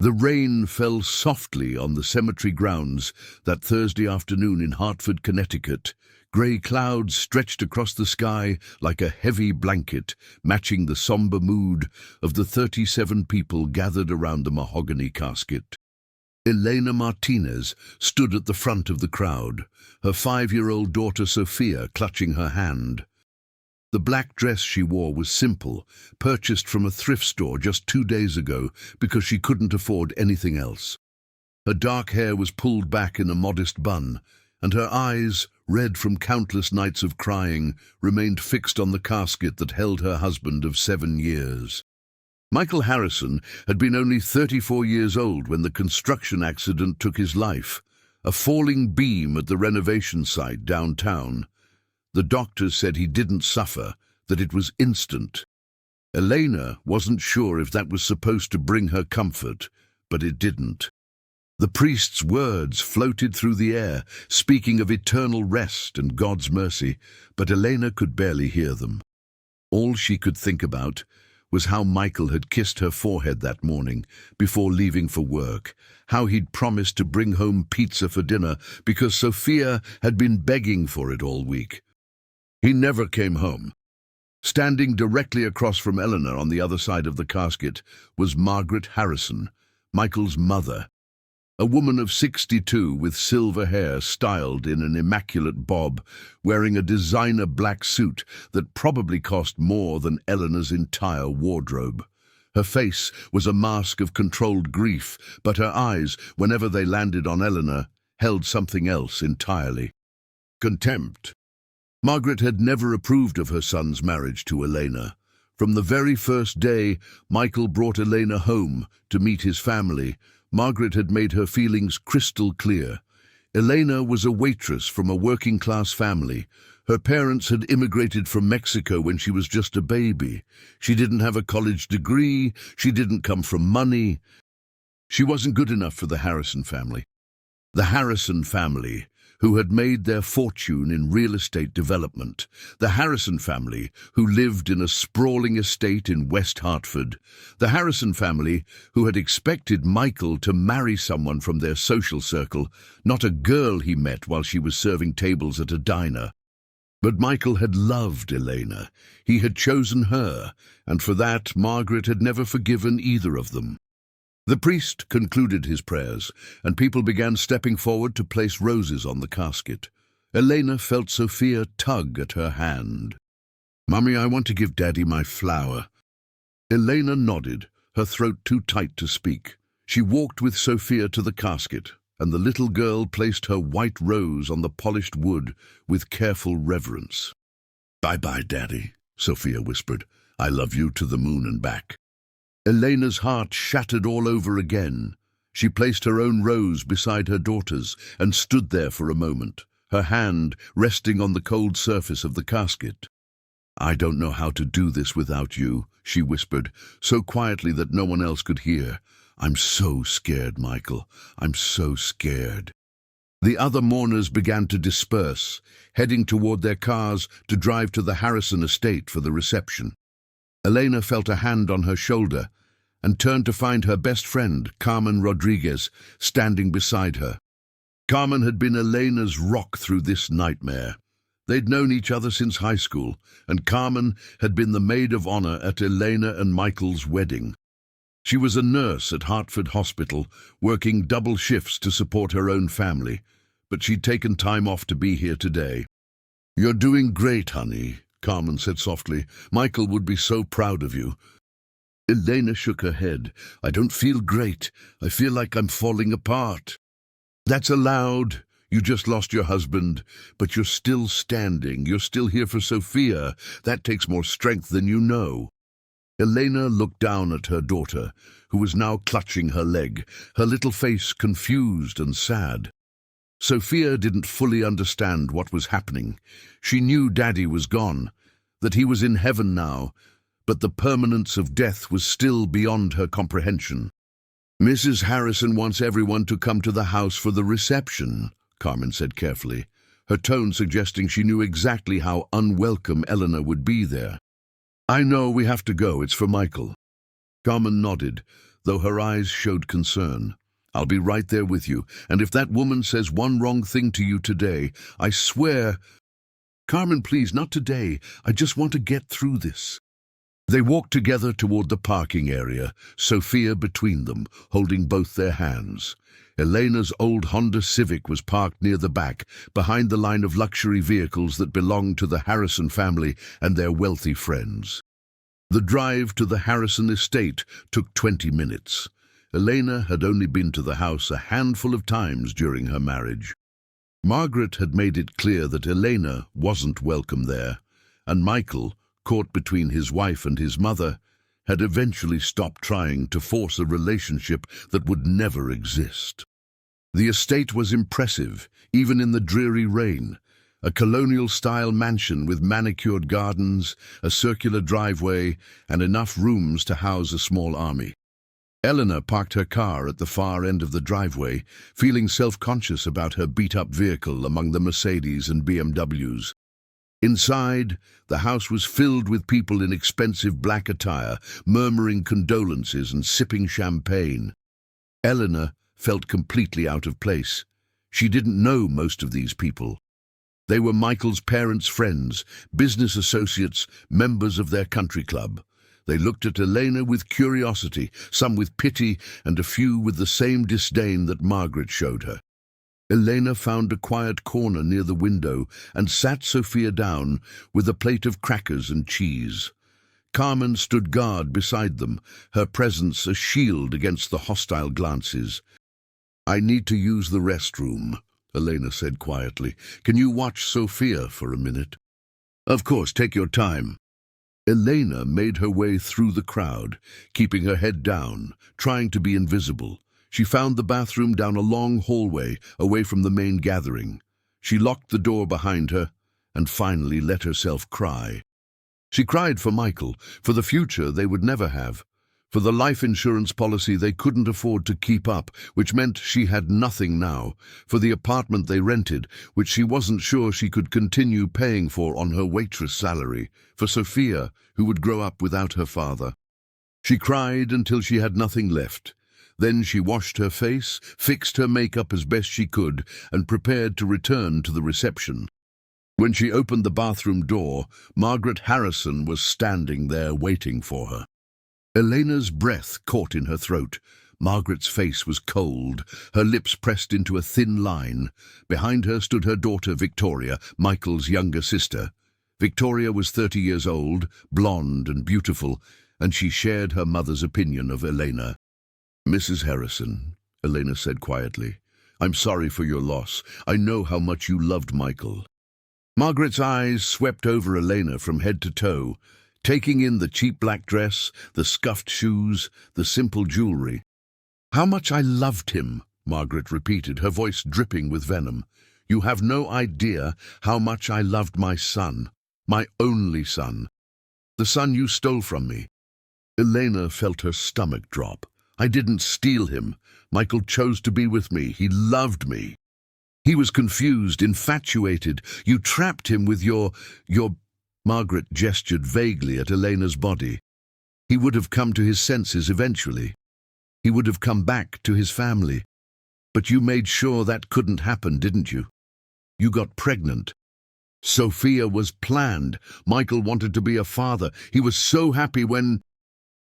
The rain fell softly on the cemetery grounds that Thursday afternoon in Hartford, Connecticut. Grey clouds stretched across the sky like a heavy blanket, matching the somber mood of the 37 people gathered around the mahogany casket. Elena Martinez stood at the front of the crowd, her 5-year-old daughter Sophia clutching her hand. The black dress she wore was simple, purchased from a thrift store just 2 days ago because she couldn't afford anything else. Her dark hair was pulled back in a modest bun, and her eyes, red from countless nights of crying, remained fixed on the casket that held her husband of 7 years. Michael Harrison had been only 34 years old when the construction accident took his life, a falling beam at the renovation site downtown. The doctors said he didn't suffer, that it was instant. Elena wasn't sure if that was supposed to bring her comfort, but it didn't. The priest's words floated through the air, speaking of eternal rest and God's mercy, but Elena could barely hear them. All she could think about was how Michael had kissed her forehead that morning before leaving for work, how he'd promised to bring home pizza for dinner because Sophia had been begging for it all week. He never came home. Standing directly across from Eleanor on the other side of the casket was Margaret Harrison, Michael's mother, a woman of 62 with silver hair styled in an immaculate bob, wearing a designer black suit that probably cost more than Eleanor's entire wardrobe. Her face was a mask of controlled grief, but her eyes, whenever they landed on Eleanor, held something else entirely. Contempt. Margaret had never approved of her son's marriage to Elena. From the very first day Michael brought Elena home to meet his family, Margaret had made her feelings crystal clear. Elena was a waitress from a working-class family. Her parents had immigrated from Mexico when she was just a baby. She didn't have a college degree. She didn't come from money. She wasn't good enough for the Harrison family. The Harrison family, who had made their fortune in real estate development. The Harrison family, who lived in a sprawling estate in West Hartford. The Harrison family, who had expected Michael to marry someone from their social circle, not a girl he met while she was serving tables at a diner. But Michael had loved Elena. He had chosen her, and for that Margaret had never forgiven either of them. The priest concluded his prayers, and people began stepping forward to place roses on the casket. Elena felt Sophia tug at her hand. "Mummy, I want to give Daddy my flower." Elena nodded, her throat too tight to speak. She walked with Sophia to the casket, and the little girl placed her white rose on the polished wood with careful reverence. "Bye-bye, Daddy," Sophia whispered. "I love you to the moon and back." Elena's heart shattered all over again. She placed her own rose beside her daughter's and stood there for a moment, her hand resting on the cold surface of the casket. "I don't know how to do this without you," she whispered, so quietly that no one else could hear. "I'm so scared, Michael. I'm so scared." The other mourners began to disperse, heading toward their cars to drive to the Harrison estate for the reception. Elena felt a hand on her shoulder and turned to find her best friend, Carmen Rodriguez, standing beside her. Carmen had been Elena's rock through this nightmare. They'd known each other since high school, and Carmen had been the maid of honor at Elena and Michael's wedding. She was a nurse at Hartford Hospital, working double shifts to support her own family, but she'd taken time off to be here today. "You're doing great, honey," Carmen said softly. "Michael would be so proud of you." Elena shook her head. "I don't feel great. I feel like I'm falling apart." "That's allowed. You just lost your husband, but you're still standing. You're still here for Sophia. That takes more strength than you know." Elena looked down at her daughter, who was now clutching her leg, her little face confused and sad. Sophia didn't fully understand what was happening. She knew Daddy was gone, that he was in heaven now, but the permanence of death was still beyond her comprehension. "Mrs. Harrison wants everyone to come to the house for the reception," Carmen said carefully, her tone suggesting she knew exactly how unwelcome Eleanor would be there. "I know we have to go. It's for Michael." Carmen nodded, though her eyes showed concern. "I'll be right there with you, and if that woman says one wrong thing to you today, I swear—" "Carmen, please, not today. I just want to get through this." They walked together toward the parking area, Sophia between them, holding both their hands. Elena's old Honda Civic was parked near the back, behind the line of luxury vehicles that belonged to the Harrison family and their wealthy friends. The drive to the Harrison estate took 20 minutes. Elena had only been to the house a handful of times during her marriage. Margaret had made it clear that Elena wasn't welcome there, and Michael, caught between his wife and his mother, had eventually stopped trying to force a relationship that would never exist. The estate was impressive, even in the dreary rain. A colonial-style mansion with manicured gardens, a circular driveway, and enough rooms to house a small army. Eleanor parked her car at the far end of the driveway, feeling self-conscious about her beat-up vehicle among the Mercedes and BMWs. Inside, the house was filled with people in expensive black attire, murmuring condolences and sipping champagne. Eleanor felt completely out of place. She didn't know most of these people. They were Michael's parents' friends, business associates, members of their country club. They looked at Elena with curiosity, some with pity, and a few with the same disdain that Margaret showed her. Elena found a quiet corner near the window and sat Sophia down with a plate of crackers and cheese. Carmen stood guard beside them, her presence a shield against the hostile glances. "I need to use the restroom," Elena said quietly. "Can you watch Sophia for a minute?" "Of course, take your time." Elena made her way through the crowd, keeping her head down, trying to be invisible. She found the bathroom down a long hallway, away from the main gathering. She locked the door behind her, and finally let herself cry. She cried for Michael, for the future they would never have, for the life insurance policy they couldn't afford to keep up, which meant she had nothing now, for the apartment they rented, which she wasn't sure she could continue paying for on her waitress salary, for Sophia, who would grow up without her father. She cried until she had nothing left. Then she washed her face, fixed her makeup as best she could, and prepared to return to the reception. When she opened the bathroom door, Margaret Harrison was standing there waiting for her. Elena's breath caught in her throat. Margaret's face was cold, her lips pressed into a thin line. Behind her stood her daughter Victoria, Michael's younger sister. Victoria was 30 years old, blonde and beautiful, and she shared her mother's opinion of Elena. "Mrs. Harrison," Elena said quietly, "I'm sorry for your loss. I know how much you loved Michael." Margaret's eyes swept over Elena from head to toe, taking in the cheap black dress, the scuffed shoes, the simple jewelry. "How much I loved him," Margaret repeated, her voice dripping with venom. "You have no idea how much I loved my son, my only son, the son you stole from me." Elena felt her stomach drop. "I didn't steal him. Michael chose to be with me. He loved me." "He was confused, infatuated. You trapped him with your... Margaret gestured vaguely at Elena's body. "He would have come to his senses eventually. He would have come back to his family. But you made sure that couldn't happen, didn't you? You got pregnant. Sophia was planned. Michael wanted to be a father. He was so happy when..."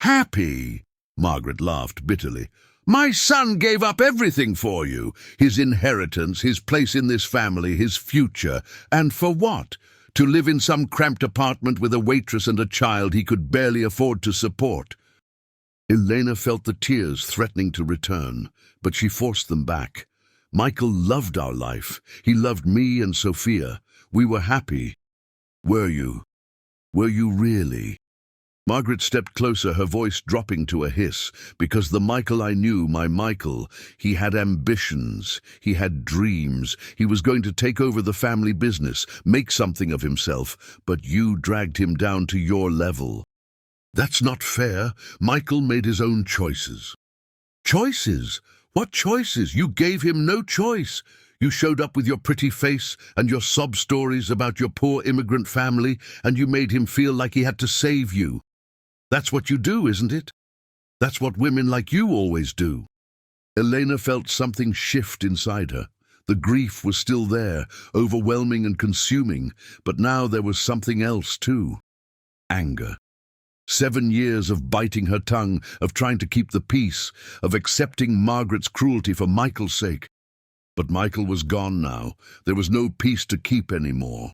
"Happy?" Margaret laughed bitterly. "My son gave up everything for you. His inheritance, his place in this family, his future. And for what? To live in some cramped apartment with a waitress and a child he could barely afford to support." Elena felt the tears threatening to return, but she forced them back. "Michael loved our life. He loved me and Sophia. We were happy. Were you? Were you really?" Margaret stepped closer, her voice dropping to a hiss, "Because the Michael I knew, my Michael, he had ambitions, he had dreams, he was going to take over the family business, make something of himself, but you dragged him down to your level. That's not fair. Michael made his own choices." "Choices? What choices? You gave him no choice. You showed up with your pretty face and your sob stories about your poor immigrant family, and you made him feel like he had to save you. That's what you do, isn't it?" That's what women like you always do. Elena felt something shift inside her. The grief was still there, overwhelming and consuming, but now there was something else too. Anger. 7 years of biting her tongue, of trying to keep the peace, of accepting Margaret's cruelty for Michael's sake. But Michael was gone now. There was no peace to keep anymore.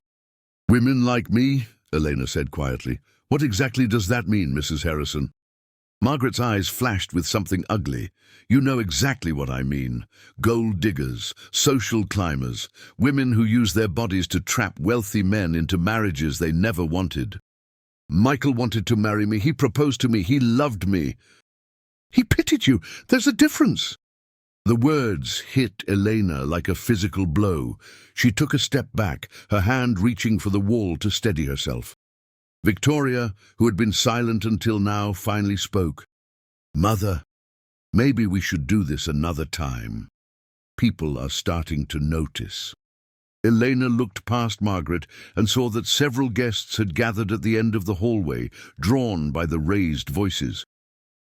"Women like me?" Elena said quietly. "What exactly does that mean, Mrs. Harrison?" Margaret's eyes flashed with something ugly. "You know exactly what I mean. Gold diggers, social climbers, women who use their bodies to trap wealthy men into marriages they never wanted. Michael wanted to marry me. He proposed to me. He loved me. He pitied you. There's a difference." The words hit Elena like a physical blow. She took a step back, her hand reaching for the wall to steady herself. Victoria, who had been silent until now, finally spoke. "Mother, maybe we should do this another time. People are starting to notice." Elena looked past Margaret and saw that several guests had gathered at the end of the hallway, drawn by the raised voices.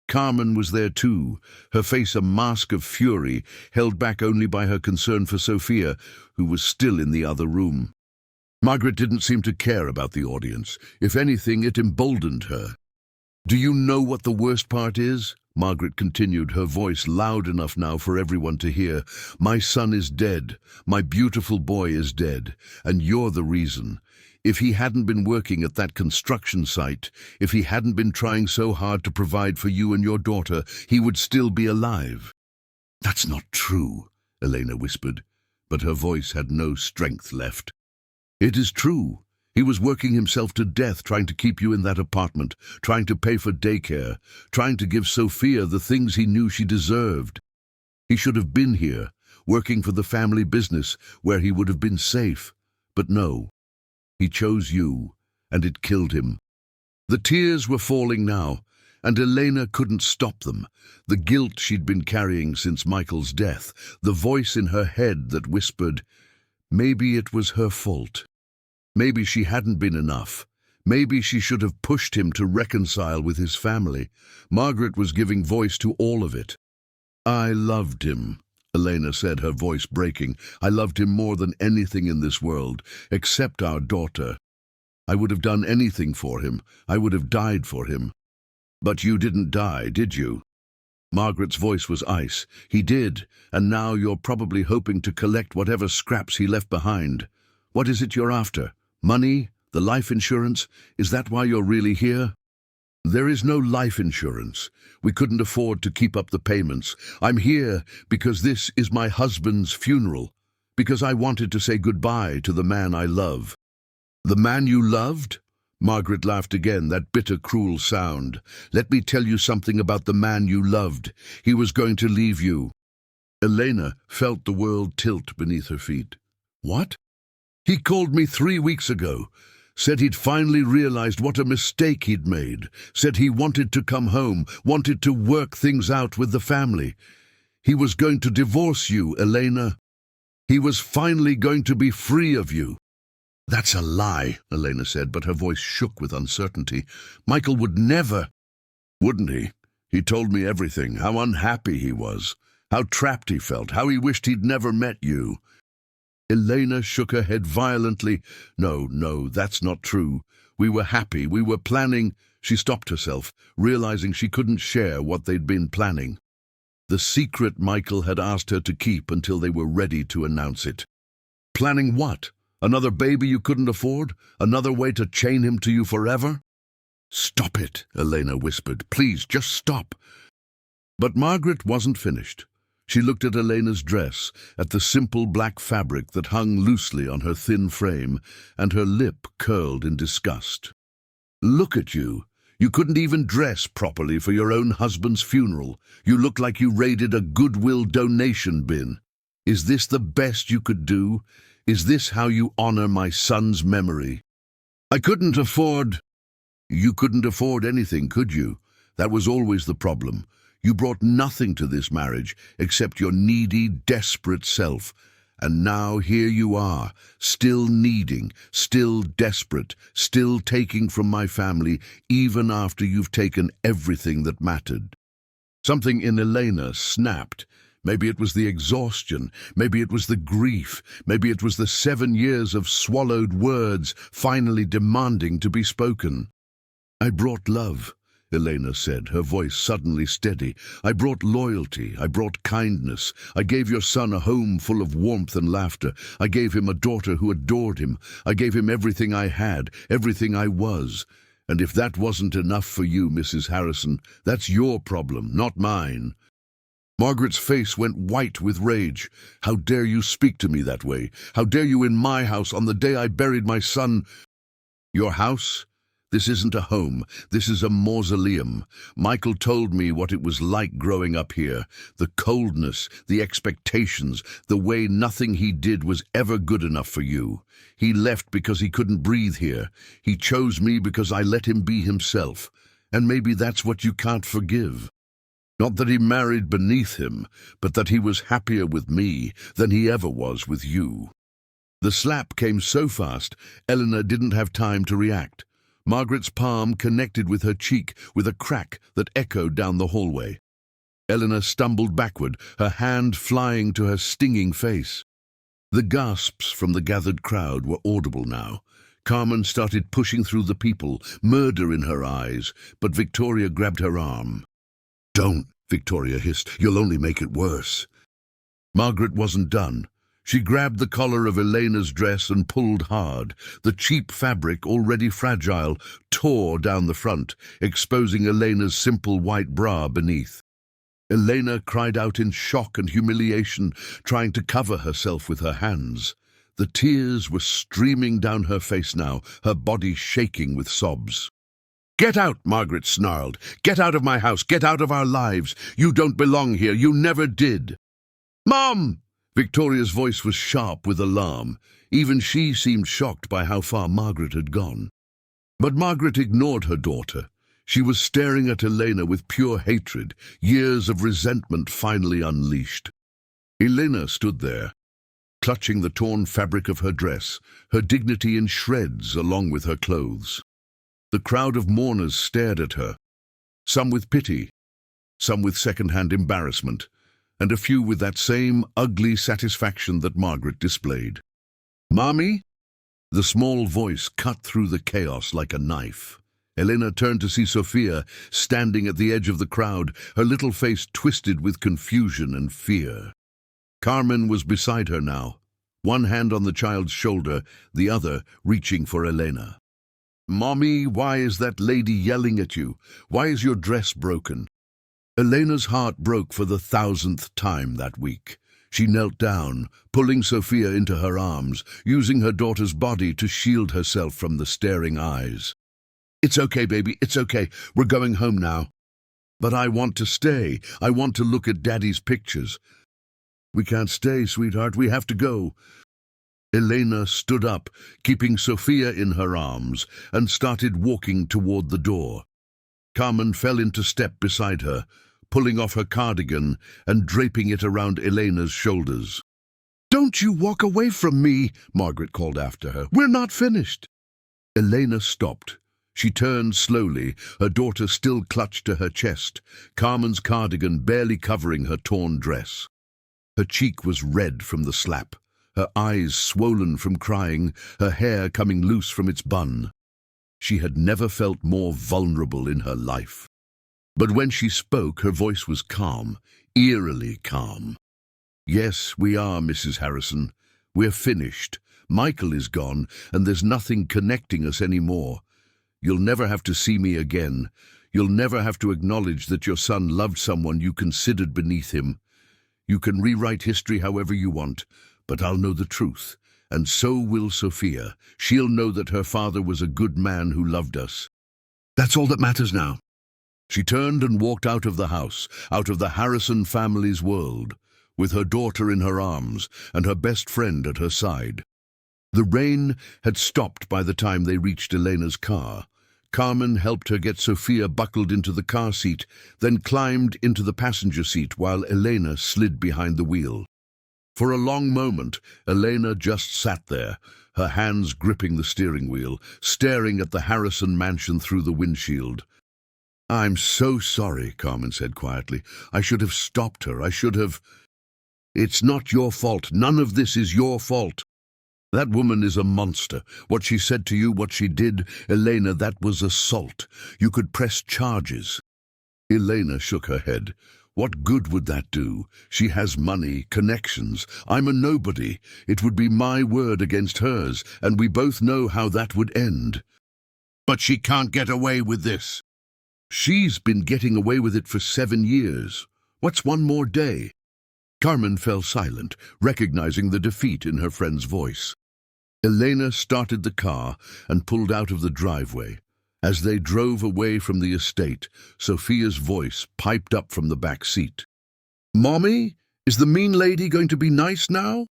Carmen was there too, her face a mask of fury, held back only by her concern for Sophia, who was still in the other room. Margaret didn't seem to care about the audience. If anything, it emboldened her. "Do you know what the worst part is?" Margaret continued, her voice loud enough now for everyone to hear. "My son is dead. My beautiful boy is dead. And you're the reason. If he hadn't been working at that construction site, if he hadn't been trying so hard to provide for you and your daughter, he would still be alive." "That's not true," Elena whispered, but her voice had no strength left. "It is true. He was working himself to death trying to keep you in that apartment, trying to pay for daycare, trying to give Sophia the things he knew she deserved. He should have been here, working for the family business, where he would have been safe. But no. He chose you, and it killed him." The tears were falling now, and Elena couldn't stop them. The guilt she'd been carrying since Michael's death, the voice in her head that whispered, maybe it was her fault. Maybe she hadn't been enough. Maybe she should have pushed him to reconcile with his family. Margaret was giving voice to all of it. "I loved him," Elena said, her voice breaking. "I loved him more than anything in this world, except our daughter. I would have done anything for him. I would have died for him." "But you didn't die, did you?" Margaret's voice was ice. "He did, and now you're probably hoping to collect whatever scraps he left behind. What is it you're after? Money? The life insurance? Is that why you're really here?" "There is no life insurance. We couldn't afford to keep up the payments. I'm here because this is my husband's funeral, because I wanted to say goodbye to the man I love." "The man you loved?" Margaret laughed again, that bitter, cruel sound. "Let me tell you something about the man you loved. He was going to leave you." Elena felt the world tilt beneath her feet. "What?" "He called me 3 weeks ago. Said he'd finally realized what a mistake he'd made. Said he wanted to come home, wanted to work things out with the family. He was going to divorce you, Elena. He was finally going to be free of you." "That's a lie," Elena said, but her voice shook with uncertainty. "Michael would never—" "Wouldn't he? He told me everything, how unhappy he was, how trapped he felt, how he wished he'd never met you." Elena shook her head violently. No, that's not true. We were happy, we were planning—" She stopped herself, realizing she couldn't share what they'd been planning. The secret Michael had asked her to keep until they were ready to announce it. "Planning what? Another baby you couldn't afford? Another way to chain him to you forever?" "Stop it," Elena whispered. "Please, just stop." But Margaret wasn't finished. She looked at Elena's dress, at the simple black fabric that hung loosely on her thin frame, and her lip curled in disgust. "Look at you. You couldn't even dress properly for your own husband's funeral. You look like you raided a Goodwill donation bin. Is this the best you could do? Is this how you honor my son's memory?" "I couldn't afford—" "You couldn't afford anything, could you? That was always the problem. You brought nothing to this marriage except your needy, desperate self. And now here you are, still needing, still desperate, still taking from my family, even after you've taken everything that mattered." Something in Elena snapped. Maybe it was the exhaustion, maybe it was the grief, maybe it was the 7 years of swallowed words finally demanding to be spoken. "I brought love," Elena said, her voice suddenly steady. "I brought loyalty, I brought kindness. I gave your son a home full of warmth and laughter. I gave him a daughter who adored him. I gave him everything I had, everything I was. And if that wasn't enough for you, Mrs. Harrison, that's your problem, not mine." Margaret's face went white with rage. "How dare you speak to me that way? How dare you in my house on the day I buried my son?" "Your house? This isn't a home. This is a mausoleum. Michael told me what it was like growing up here. The coldness, the expectations, the way nothing he did was ever good enough for you. He left because he couldn't breathe here. He chose me because I let him be himself. And maybe that's what you can't forgive. Not that he married beneath him, but that he was happier with me than he ever was with you." The slap came so fast, Eleanor didn't have time to react. Margaret's palm connected with her cheek with a crack that echoed down the hallway. Eleanor stumbled backward, her hand flying to her stinging face. The gasps from the gathered crowd were audible now. Carmen started pushing through the people, murder in her eyes, but Victoria grabbed her arm. "Don't," Victoria hissed. "You'll only make it worse." Margaret wasn't done. She grabbed the collar of Elena's dress and pulled hard. The cheap fabric, already fragile, tore down the front, exposing Elena's simple white bra beneath. Elena cried out in shock and humiliation, trying to cover herself with her hands. The tears were streaming down her face now, her body shaking with sobs. "Get out," Margaret snarled. "Get out of my house. Get out of our lives. You don't belong here. You never did." "Mom!" Victoria's voice was sharp with alarm. Even she seemed shocked by how far Margaret had gone. But Margaret ignored her daughter. She was staring at Elena with pure hatred, years of resentment finally unleashed. Elena stood there, clutching the torn fabric of her dress, her dignity in shreds along with her clothes. The crowd of mourners stared at her, some with pity, some with second-hand embarrassment, and a few with that same ugly satisfaction that Margaret displayed. "Mommy?" The small voice cut through the chaos like a knife. Elena turned to see Sophia standing at the edge of the crowd, her little face twisted with confusion and fear. Carmen was beside her now, one hand on the child's shoulder, the other reaching for Elena. "Mommy, why is that lady yelling at you? Why is your dress broken?" Elena's heart broke for the 1,000th time that week. She knelt down, pulling Sophia into her arms, using her daughter's body to shield herself from the staring eyes. "It's okay, baby, it's okay. We're going home now." "But I want to stay. I want to look at Daddy's pictures." "We can't stay, sweetheart. We have to go." Elena stood up, keeping Sophia in her arms, and started walking toward the door. Carmen fell into step beside her, pulling off her cardigan and draping it around Elena's shoulders. "Don't you walk away from me," Margaret called after her. "We're not finished." Elena stopped. She turned slowly, her daughter still clutched to her chest, Carmen's cardigan barely covering her torn dress. Her cheek was red from the slap, her eyes swollen from crying, her hair coming loose from its bun. She had never felt more vulnerable in her life. But when she spoke, her voice was calm, eerily calm. "Yes, we are, Mrs. Harrison. We're finished. Michael is gone, and there's nothing connecting us anymore. You'll never have to see me again. You'll never have to acknowledge that your son loved someone you considered beneath him. You can rewrite history however you want, but I'll know the truth. And so will Sophia. She'll know that her father was a good man who loved us. That's all that matters now." She turned and walked out of the house, out of the Harrison family's world, with her daughter in her arms and her best friend at her side. The rain had stopped by the time they reached Elena's car. Carmen helped her get Sophia buckled into the car seat, then climbed into the passenger seat while Elena slid behind the wheel. For a long moment, Elena just sat there, her hands gripping the steering wheel, staring at the Harrison mansion through the windshield. I'm so sorry, Carmen said quietly. I should have stopped her. I should have... It's not your fault. None of this is your fault. That woman is a monster. What she said to you, what she did, Elena, that was assault. You could press charges. Elena shook her head. What good would that do? She has money, connections. I'm a nobody. It would be my word against hers, and we both know how that would end. But she can't get away with this. She's been getting away with it for 7 years. What's one more day? Carmen fell silent, recognizing the defeat in her friend's voice. Elena started the car and pulled out of the driveway. As they drove away from the estate, Sophia's voice piped up from the back seat. "Mommy, is the mean lady going to be nice now?"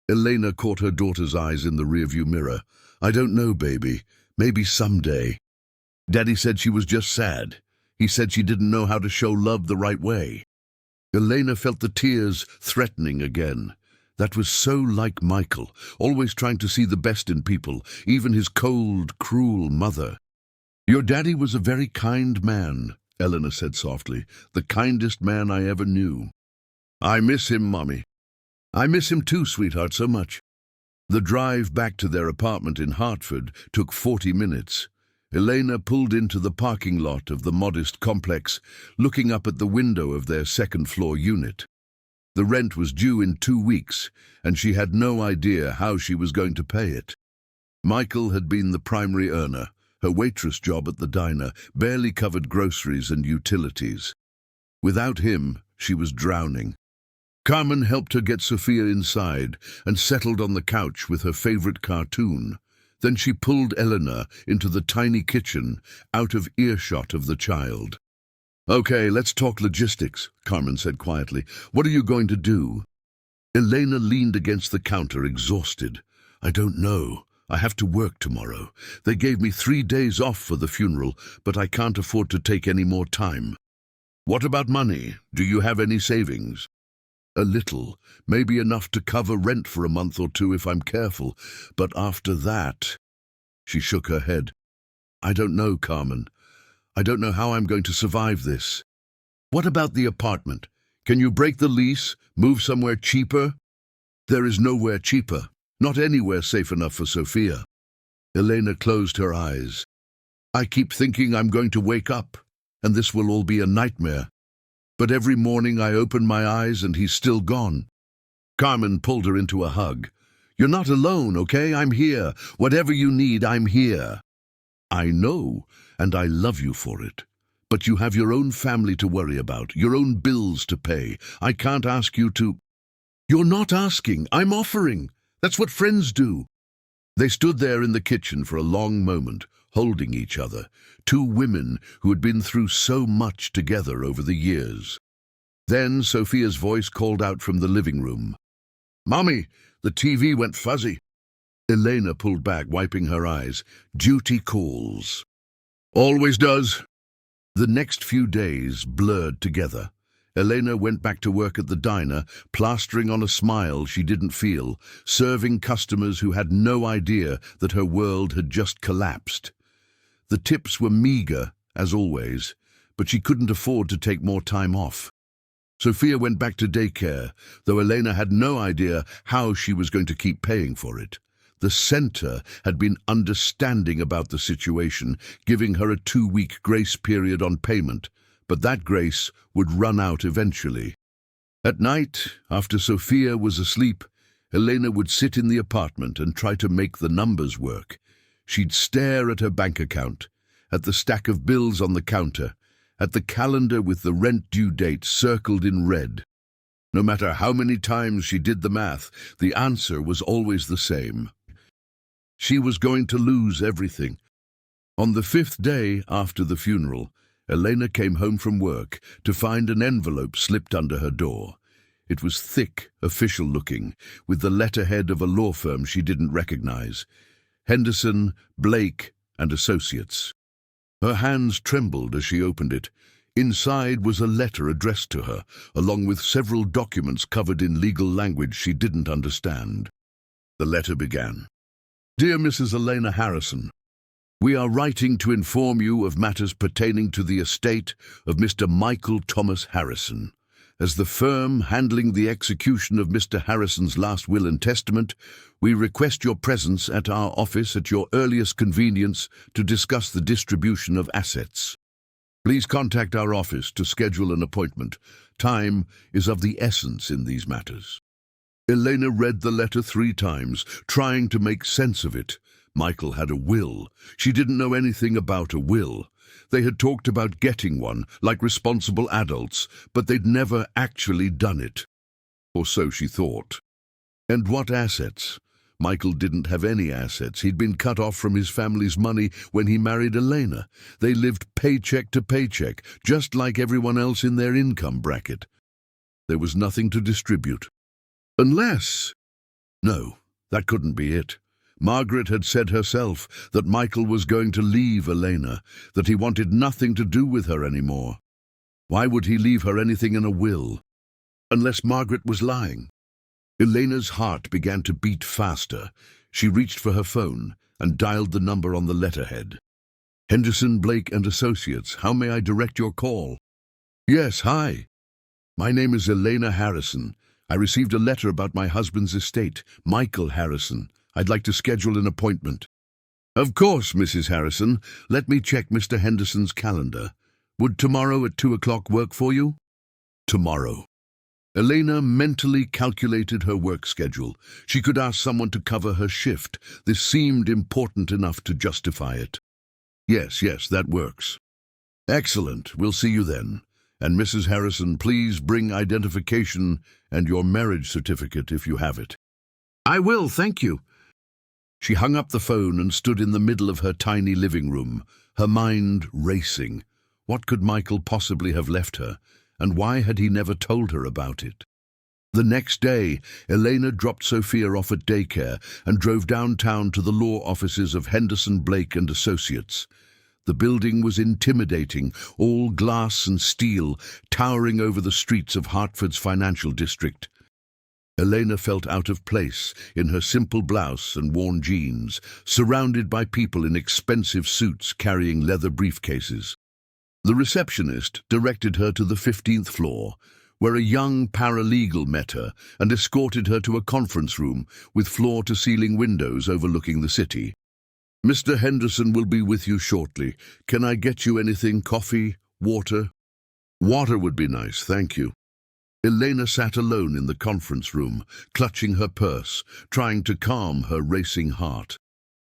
Elena caught her daughter's eyes in the rearview mirror. "I don't know, baby. Maybe someday. Daddy said she was just sad. He said she didn't know how to show love the right way." Elena felt the tears threatening again. That was so like Michael, always trying to see the best in people, even his cold, cruel mother. "Your daddy was a very kind man," Elena said softly, "the kindest man I ever knew." "I miss him, Mommy." "I miss him too, sweetheart, so much." The drive back to their apartment in Hartford took 40 minutes. Elena pulled into the parking lot of the modest complex, looking up at the window of their second-floor unit. The rent was due in 2 weeks, and she had no idea how she was going to pay it. Michael had been the primary earner. Her waitress job at the diner barely covered groceries and utilities. Without him, she was drowning. Carmen helped her get Sophia inside and settled on the couch with her favorite cartoon. Then she pulled Eleanor into the tiny kitchen, out of earshot of the child. "Okay, let's talk logistics," Carmen said quietly. "What are you going to do?" Elena leaned against the counter, exhausted. "I don't know. I have to work tomorrow. They gave me 3 days off for the funeral, but I can't afford to take any more time." "What about money? Do you have any savings?" "A little, maybe enough to cover rent for a month or 2 if I'm careful, but after that..." She shook her head. "I don't know, Carmen. I don't know how I'm going to survive this." "What about the apartment? Can you break the lease, move somewhere cheaper?" "There is nowhere cheaper, not anywhere safe enough for Sophia." Elena closed her eyes. "I keep thinking I'm going to wake up, and this will all be a nightmare. But every morning I open my eyes and he's still gone." Carmen pulled her into a hug. "You're not alone, okay? I'm here. Whatever you need, I'm here." "I know, and I love you for it. But you have your own family to worry about, your own bills to pay. I can't ask you to..." "You're not asking. I'm offering. That's what friends do." They stood there in the kitchen for a long moment, holding each other, 2 women who had been through so much together over the years. Then Sophia's voice called out from the living room. "Mommy, the TV went fuzzy." Elena pulled back, wiping her eyes. "Duty calls." "Always does." The next few days blurred together. Elena went back to work at the diner, plastering on a smile she didn't feel, serving customers who had no idea that her world had just collapsed. The tips were meager, as always, but she couldn't afford to take more time off. Sophia went back to daycare, though Elena had no idea how she was going to keep paying for it. The center had been understanding about the situation, giving her a 2-week grace period on payment, but that grace would run out eventually. At night, after Sophia was asleep, Elena would sit in the apartment and try to make the numbers work. She'd stare at her bank account, at the stack of bills on the counter, at the calendar with the rent due date circled in red. No matter how many times she did the math, the answer was always the same. She was going to lose everything. On the 5th day after the funeral, Elena came home from work to find an envelope slipped under her door. It was thick, official-looking, with the letterhead of a law firm she didn't recognize. Henderson, Blake, and Associates. Her hands trembled as she opened it. Inside was a letter addressed to her, along with several documents covered in legal language she didn't understand. The letter began. "Dear Mrs. Elena Harrison, We are writing to inform you of matters pertaining to the estate of Mr. Michael Thomas Harrison. As the firm handling the execution of Mr. Harrison's last will and testament, we request your presence at our office at your earliest convenience to discuss the distribution of assets. Please contact our office to schedule an appointment. Time is of the essence in these matters. Elena read the letter 3 times, trying to make sense of it. Michael had a will. She didn't know anything about a will. They had talked about getting one, like responsible adults, but they'd never actually done it. Or so she thought. And what assets? Michael didn't have any assets. He'd been cut off from his family's money when he married Elena. They lived paycheck to paycheck, just like everyone else in their income bracket. There was nothing to distribute. Unless... No, that couldn't be it. Margaret had said herself that Michael was going to leave Elena, that he wanted nothing to do with her anymore. Why would he leave her anything in a will? Unless Margaret was lying. Elena's heart began to beat faster. She reached for her phone and dialed the number on the letterhead. Henderson, Blake and Associates, how may I direct your call? Yes, hi. My name is Elena Harrison. I received a letter about my husband's estate, Michael Harrison. I'd like to schedule an appointment. Of course, Mrs. Harrison. Let me check Mr. Henderson's calendar. Would tomorrow at 2 o'clock work for you? Tomorrow. Elena mentally calculated her work schedule. She could ask someone to cover her shift. This seemed important enough to justify it. Yes, that works. Excellent. We'll see you then. And Mrs. Harrison, please bring identification and your marriage certificate if you have it. I will, thank you. She hung up the phone and stood in the middle of her tiny living room, her mind racing. What could Michael possibly have left her, and why had he never told her about it? The next day, Elena dropped Sophia off at daycare and drove downtown to the law offices of Henderson, Blake and Associates. The building was intimidating, all glass and steel, towering over the streets of Hartford's financial district. Elena felt out of place in her simple blouse and worn jeans, surrounded by people in expensive suits carrying leather briefcases. The receptionist directed her to the 15th floor, where a young paralegal met her and escorted her to a conference room with floor-to-ceiling windows overlooking the city. Mr. Henderson will be with you shortly. Can I get you anything? Coffee? Water? Water would be nice, thank you. Elena sat alone in the conference room, clutching her purse, trying to calm her racing heart.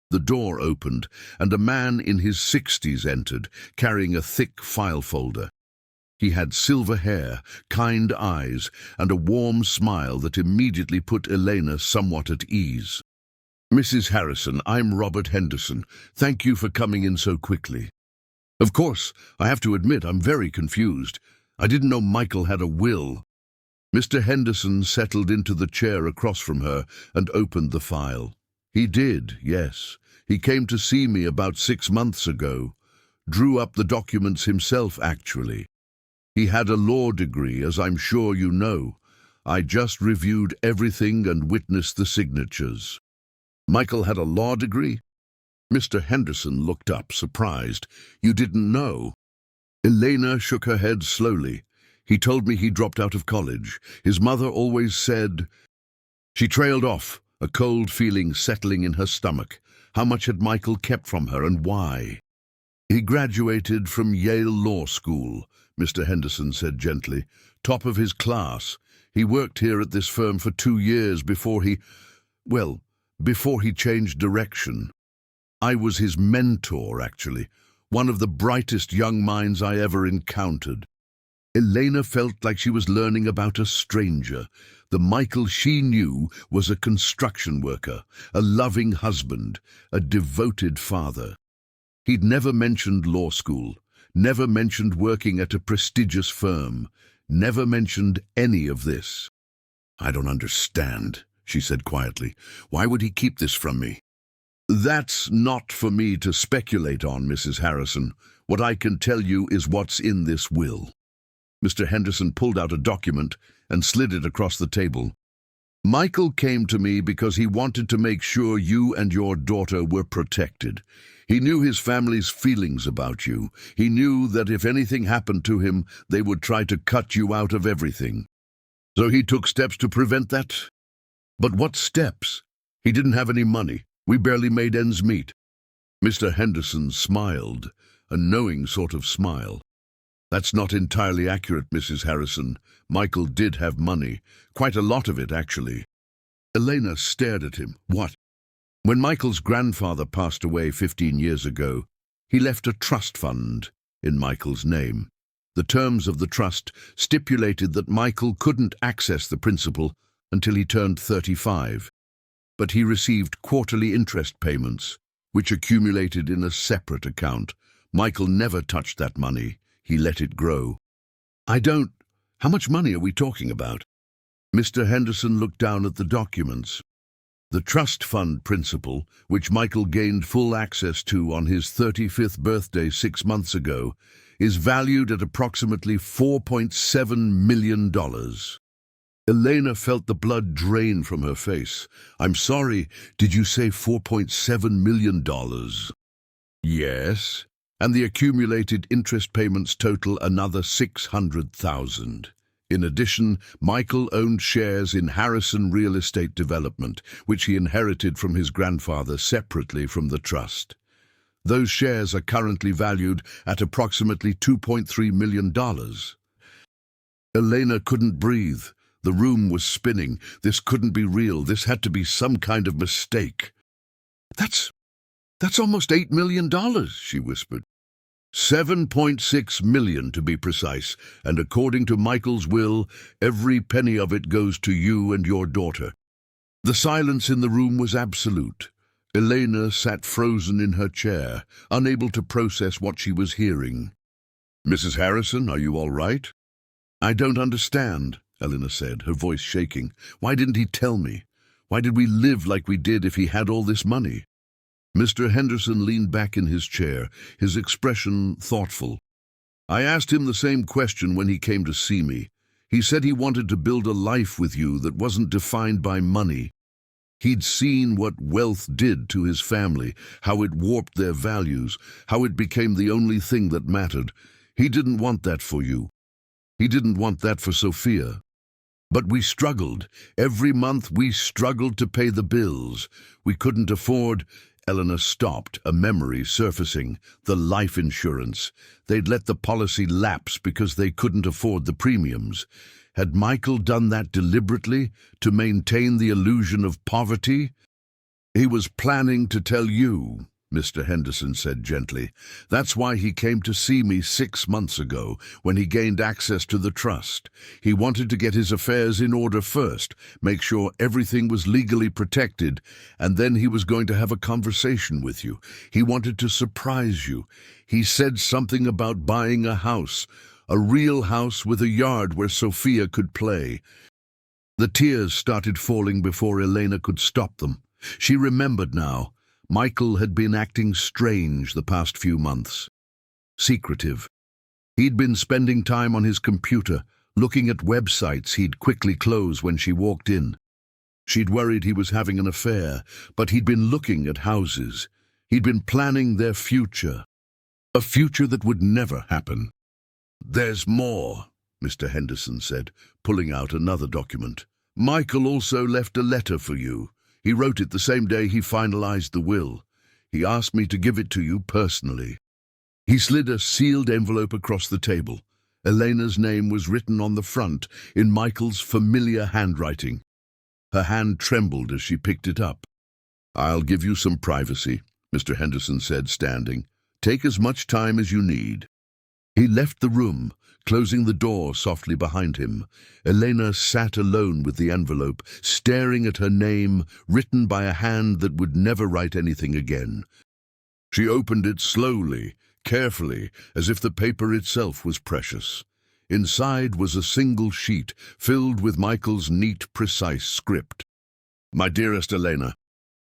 The door opened, and a man in his 60s entered, carrying a thick file folder. He had silver hair, kind eyes, and a warm smile that immediately put Elena somewhat at ease. Mrs. Harrison, I'm Robert Henderson. Thank you for coming in so quickly. Of course, I have to admit I'm very confused. I didn't know Michael had a will. Mr. Henderson settled into the chair across from her and opened the file. He did, yes. He came to see me about 6 months ago. Drew up the documents himself, actually. He had a law degree, as I'm sure you know. I just reviewed everything and witnessed the signatures. Michael had a law degree? Mr. Henderson looked up, surprised. You didn't know? Elena shook her head slowly. He told me he dropped out of college. His mother always said... She trailed off, a cold feeling settling in her stomach. How much had Michael kept from her, and why? He graduated from Yale Law School, Mr. Henderson said gently. Top of his class. He worked here at this firm for 2 years before he changed direction. I was his mentor, actually. One of the brightest young minds I ever encountered. Elena felt like she was learning about a stranger. The Michael she knew was a construction worker, a loving husband, a devoted father. He'd never mentioned law school, never mentioned working at a prestigious firm, never mentioned any of this. I don't understand, she said quietly. Why would he keep this from me? That's not for me to speculate on, Mrs. Harrison. What I can tell you is what's in this will. Mr. Henderson pulled out a document and slid it across the table. Michael came to me because he wanted to make sure you and your daughter were protected. He knew his family's feelings about you. He knew that if anything happened to him, they would try to cut you out of everything. So he took steps to prevent that? But what steps? He didn't have any money. We barely made ends meet. Mr. Henderson smiled, a knowing sort of smile. That's not entirely accurate, Mrs. Harrison. Michael did have money. Quite a lot of it, actually. Elena stared at him. What? When Michael's grandfather passed away 15 years ago, he left a trust fund in Michael's name. The terms of the trust stipulated that Michael couldn't access the principal until he turned 35. But he received quarterly interest payments, which accumulated in a separate account. Michael never touched that money. He let it grow. How much money are we talking about? Mr. Henderson looked down at the documents. The trust fund principal, which Michael gained full access to on his 35th birthday 6 months ago, is valued at approximately $4.7 million. Elena felt the blood drain from her face. I'm sorry, did you say $4.7 million? Yes. And the accumulated interest payments total another $600,000. In addition, Michael owned shares in Harrison Real Estate Development, which he inherited from his grandfather separately from the trust. Those shares are currently valued at approximately $2.3 million. Elena couldn't breathe. The room was spinning. This couldn't be real. This had to be some kind of mistake. That's almost $8 million, she whispered. $7.6 million to be precise, and according to Michael's will, every penny of it goes to you and your daughter. The silence in the room was absolute. Elena sat frozen in her chair, unable to process what she was hearing. Mrs. Harrison, are you all right? I don't understand, Elena said, her voice shaking. Why didn't he tell me? Why did we live like we did if he had all this money? Mr. Henderson leaned back in his chair, his expression thoughtful. I asked him the same question when he came to see me. He said he wanted to build a life with you that wasn't defined by money. He'd seen what wealth did to his family, how it warped their values, how it became the only thing that mattered. He didn't want that for you. He didn't want that for Sophia. But we struggled. Every month we struggled to pay the bills. We couldn't afford... Eleanor stopped, a memory surfacing. The life insurance. They'd let the policy lapse because they couldn't afford the premiums. Had Michael done that deliberately to maintain the illusion of poverty? He was planning to tell you, Mr. Henderson said gently. That's why he came to see me 6 months ago, when he gained access to the trust. He wanted to get his affairs in order first, make sure everything was legally protected, and then he was going to have a conversation with you. He wanted to surprise you. He said something about buying a house, a real house with a yard where Sophia could play. The tears started falling before Elena could stop them. She remembered now. Michael had been acting strange the past few months. Secretive. He'd been spending time on his computer, looking at websites he'd quickly close when she walked in. She'd worried he was having an affair, but he'd been looking at houses. He'd been planning their future. A future that would never happen. There's more, Mr. Henderson said, pulling out another document. Michael also left a letter for you. He wrote it the same day he finalized the will. He asked me to give it to you personally. He slid a sealed envelope across the table. Elena's name was written on the front in Michael's familiar handwriting. Her hand trembled as she picked it up. I'll give you some privacy, Mr. Henderson said, standing. Take as much time as you need. He left the room, closing the door softly behind him. Elena sat alone with the envelope, staring at her name, written by a hand that would never write anything again. She opened it slowly, carefully, as if the paper itself was precious. Inside was a single sheet, filled with Michael's neat, precise script. My dearest Elena,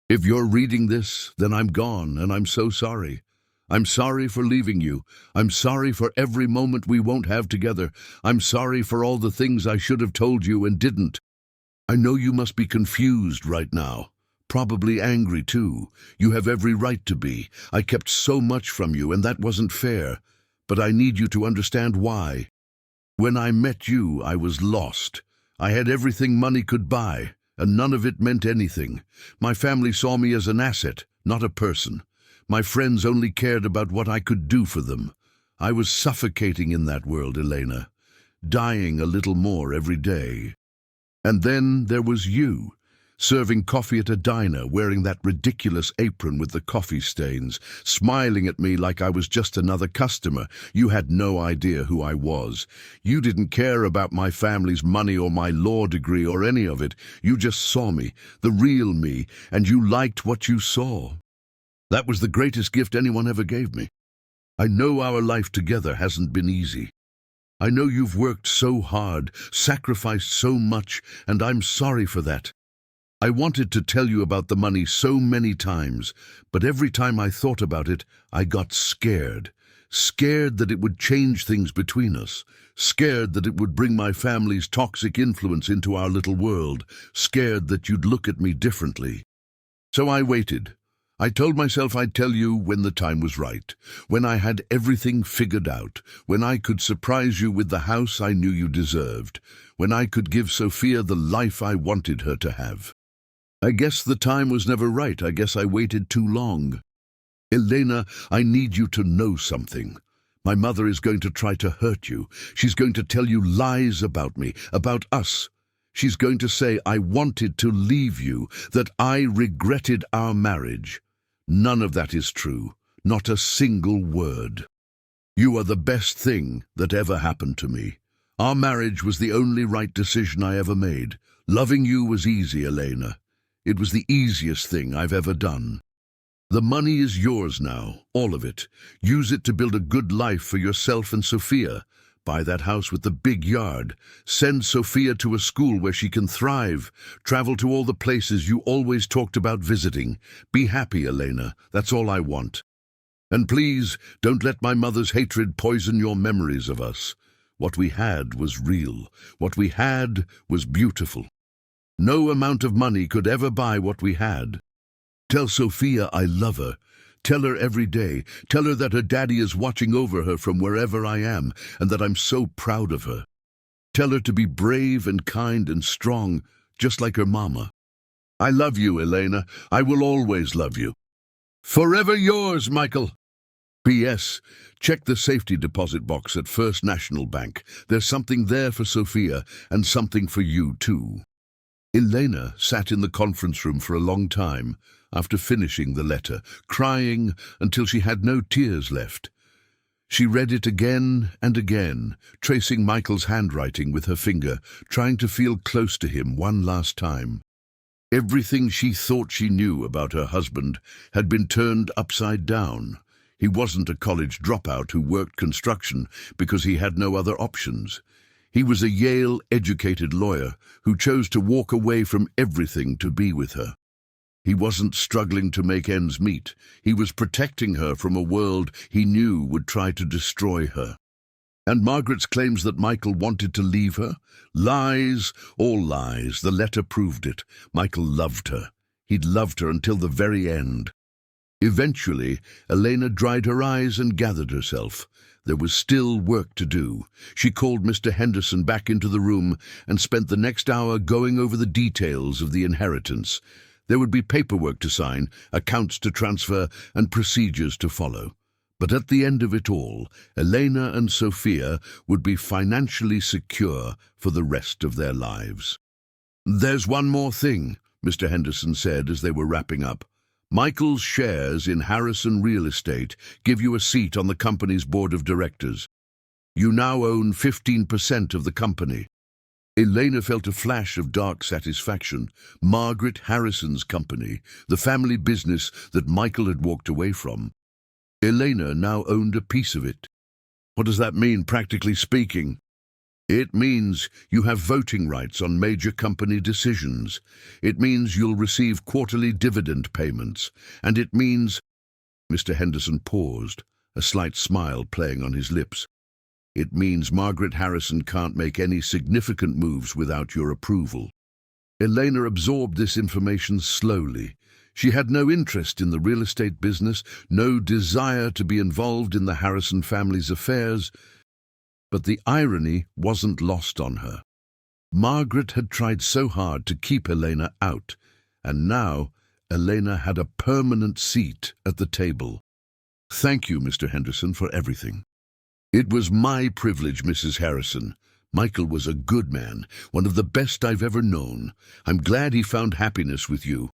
if you're reading this, then I'm gone, and I'm so sorry. I'm sorry for leaving you. I'm sorry for every moment we won't have together. I'm sorry for all the things I should have told you and didn't. I know you must be confused right now. Probably angry too. You have every right to be. I kept so much from you, and that wasn't fair. But I need you to understand why. When I met you, I was lost. I had everything money could buy, and none of it meant anything. My family saw me as an asset, not a person. My friends only cared about what I could do for them. I was suffocating in that world, Elena, dying a little more every day. And then there was you, serving coffee at a diner, wearing that ridiculous apron with the coffee stains, smiling at me like I was just another customer. You had no idea who I was. You didn't care about my family's money or my law degree or any of it. You just saw me, the real me, and you liked what you saw. That was the greatest gift anyone ever gave me. I know our life together hasn't been easy. I know you've worked so hard, sacrificed so much, and I'm sorry for that. I wanted to tell you about the money so many times, but every time I thought about it, I got scared. Scared that it would change things between us. Scared that it would bring my family's toxic influence into our little world. Scared that you'd look at me differently. So I waited. I told myself I'd tell you when the time was right, when I had everything figured out, when I could surprise you with the house I knew you deserved, when I could give Sophia the life I wanted her to have. I guess the time was never right. I guess I waited too long. Elena, I need you to know something. My mother is going to try to hurt you. She's going to tell you lies about me, about us. She's going to say I wanted to leave you, that I regretted our marriage. None of that is true, not a single word. You are the best thing that ever happened to me. Our marriage was the only right decision I ever made. Loving you was easy, Elena. It was the easiest thing I've ever done. The money is yours now, all of it. Use it to build a good life for yourself and Sophia. Buy that house with the big yard. Send Sophia to a school where she can thrive. Travel to all the places you always talked about visiting. Be happy, Elena. That's all I want. And please, don't let my mother's hatred poison your memories of us. What we had was real. What we had was beautiful. No amount of money could ever buy what we had. Tell Sophia I love her. Tell her every day. Tell her that her daddy is watching over her from wherever I am, and that I'm so proud of her. Tell her to be brave and kind and strong, just like her mama. I love you, Elena. I will always love you. Forever yours, Michael. P.S. Check the safety deposit box at First National Bank. There's something there for Sophia, and something for you, too. Elena sat in the conference room for a long time after finishing the letter, crying until she had no tears left. She read it again and again, tracing Michael's handwriting with her finger, trying to feel close to him one last time. Everything she thought she knew about her husband had been turned upside down. He wasn't a college dropout who worked construction because he had no other options. He was a Yale-educated lawyer who chose to walk away from everything to be with her. He wasn't struggling to make ends meet. He was protecting her from a world he knew would try to destroy her. And Margaret's claims that Michael wanted to leave her? Lies, all lies. The letter proved it. Michael loved her. He'd loved her until the very end. Eventually, Elena dried her eyes and gathered herself. There was still work to do. She called Mr. Henderson back into the room and spent the next hour going over the details of the inheritance. There would be paperwork to sign, accounts to transfer, and procedures to follow. But at the end of it all, Elena and Sophia would be financially secure for the rest of their lives. "There's one more thing," Mr. Henderson said as they were wrapping up. "Michael's shares in Harrison Real Estate give you a seat on the company's board of directors. You now own 15% of the company." Elena felt a flash of dark satisfaction. Margaret Harrison's company, the family business that Michael had walked away from. Elena now owned a piece of it. What does that mean, practically speaking? It means you have voting rights on major company decisions. It means you'll receive quarterly dividend payments. And it means... Mr. Henderson paused, a slight smile playing on his lips. It means Margaret Harrison can't make any significant moves without your approval. Elena absorbed this information slowly. She had no interest in the real estate business, no desire to be involved in the Harrison family's affairs, but the irony wasn't lost on her. Margaret had tried so hard to keep Elena out, and now Elena had a permanent seat at the table. "Thank you, Mr. Henderson, for everything." "It was my privilege, Mrs. Harrison. Michael was a good man, one of the best I've ever known. I'm glad he found happiness with you."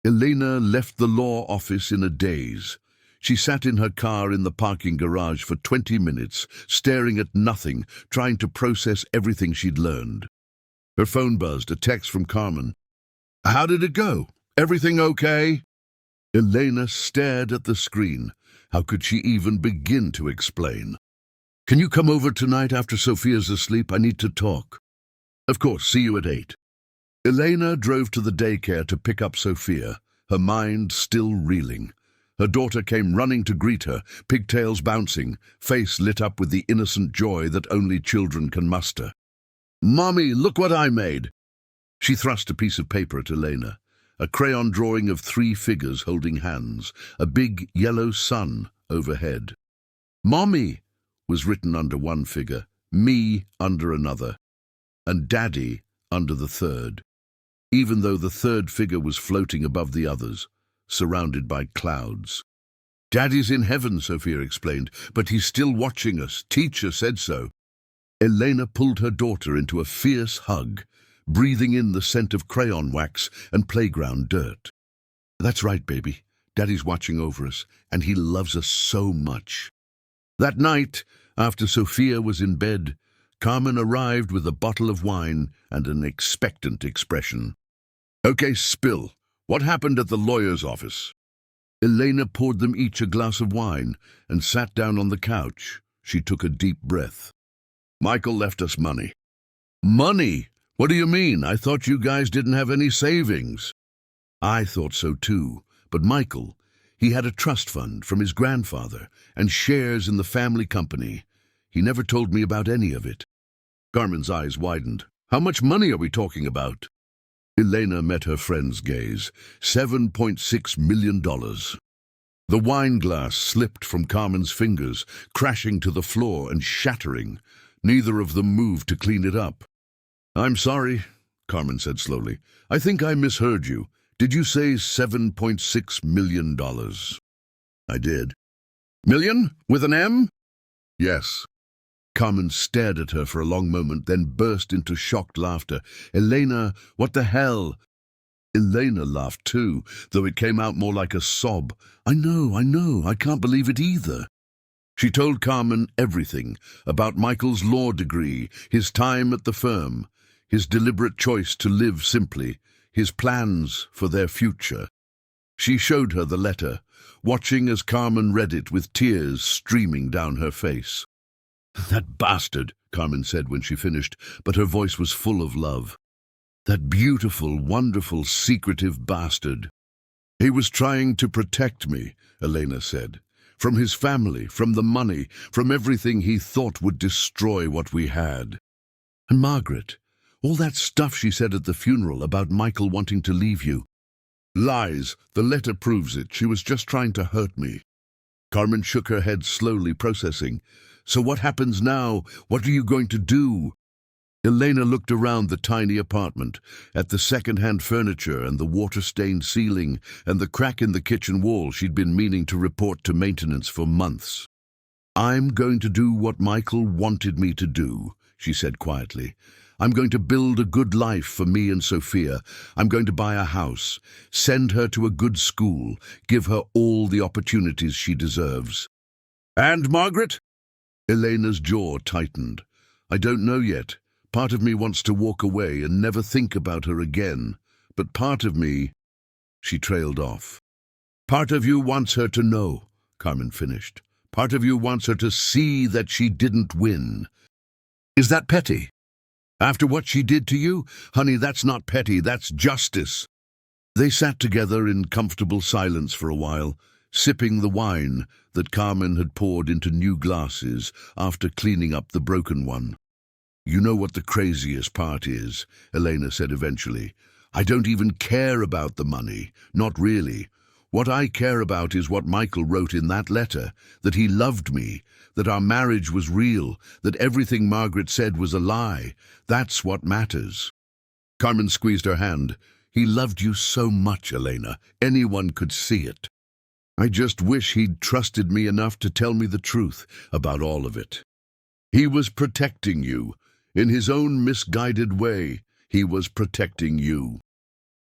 Elena left the law office in a daze. She sat in her car in the parking garage for 20 minutes, staring at nothing, trying to process everything she'd learned. Her phone buzzed, a text from Carmen. "How did it go? Everything okay?" Elena stared at the screen. How could she even begin to explain? "Can you come over tonight after Sophia's asleep? I need to talk." "Of course, see you at 8. Elena drove to the daycare to pick up Sophia, her mind still reeling. Her daughter came running to greet her, pigtails bouncing, face lit up with the innocent joy that only children can muster. "Mommy, look what I made!" She thrust a piece of paper at Elena, a crayon drawing of 3 figures holding hands, a big yellow sun overhead. "Mommy" was written under one figure, "me" under another, and "Daddy" under the third, even though the third figure was floating above the others, surrounded by clouds. "Daddy's in heaven," Sophia explained, "but he's still watching us. Teacher said so." Elena pulled her daughter into a fierce hug, breathing in the scent of crayon wax and playground dirt. "That's right, baby. Daddy's watching over us, and he loves us so much." That night, after Sophia was in bed, Carmen arrived with a bottle of wine and an expectant expression. "Okay, spill. What happened at the lawyer's office?" Elena poured them each a glass of wine and sat down on the couch. She took a deep breath. "Michael left us money." "Money? What do you mean? I thought you guys didn't have any savings." "I thought so too, but Michael, he had a trust fund from his grandfather and shares in the family company. He never told me about any of it." Carmen's eyes widened. "How much money are we talking about?" Elena met her friend's gaze. $7.6 million. The wine glass slipped from Carmen's fingers, crashing to the floor and shattering. Neither of them moved to clean it up. "I'm sorry," Carmen said slowly. "I think I misheard you. Did you say $7.6 million? "I did." "Million? With an M?" "Yes." Carmen stared at her for a long moment, then burst into shocked laughter. "Elena, what the hell?" Elena laughed too, though it came out more like a sob. I know, I can't believe it either." She told Carmen everything about Michael's law degree, his time at the firm, his deliberate choice to live simply, his plans for their future. She showed her the letter, watching as Carmen read it with tears streaming down her face. "That bastard," Carmen said when she finished, but her voice was full of love. "That beautiful, wonderful, secretive bastard. He was trying to protect me," Elena said. "From his family, from the money, from everything he thought would destroy what we had." "And Margaret, all that stuff she said at the funeral about Michael wanting to leave you." "Lies. The letter proves it. She was just trying to hurt me." Carmen shook her head slowly, processing. "So what happens now? What are you going to do?" Elena looked around the tiny apartment, at the second-hand furniture and the water-stained ceiling and the crack in the kitchen wall she'd been meaning to report to maintenance for months. "I'm going to do what Michael wanted me to do," she said quietly. "I'm going to build a good life for me and Sophia. I'm going to buy a house, send her to a good school, give her all the opportunities she deserves." "And Margaret?" Elena's jaw tightened. "I don't know yet. Part of me wants to walk away and never think about her again. But part of me—" She trailed off. "Part of you wants her to know," Carmen finished. "Part of you wants her to see that she didn't win." "Is that petty?" "After what she did to you? Honey, that's not petty, that's justice." They sat together in comfortable silence for a while, sipping the wine that Carmen had poured into new glasses after cleaning up the broken one. "You know what the craziest part is," Elena said eventually. I don't even care about the money. Not really. What I care about is what Michael wrote in that letter, that he loved me, that our marriage was real, that everything Margaret said was a lie. That's what matters. Carmen squeezed her hand. He loved you so much, Elena. Anyone could see it. I just wish he'd trusted me enough to tell me the truth about all of it. He was protecting you. In his own misguided way, he was protecting you.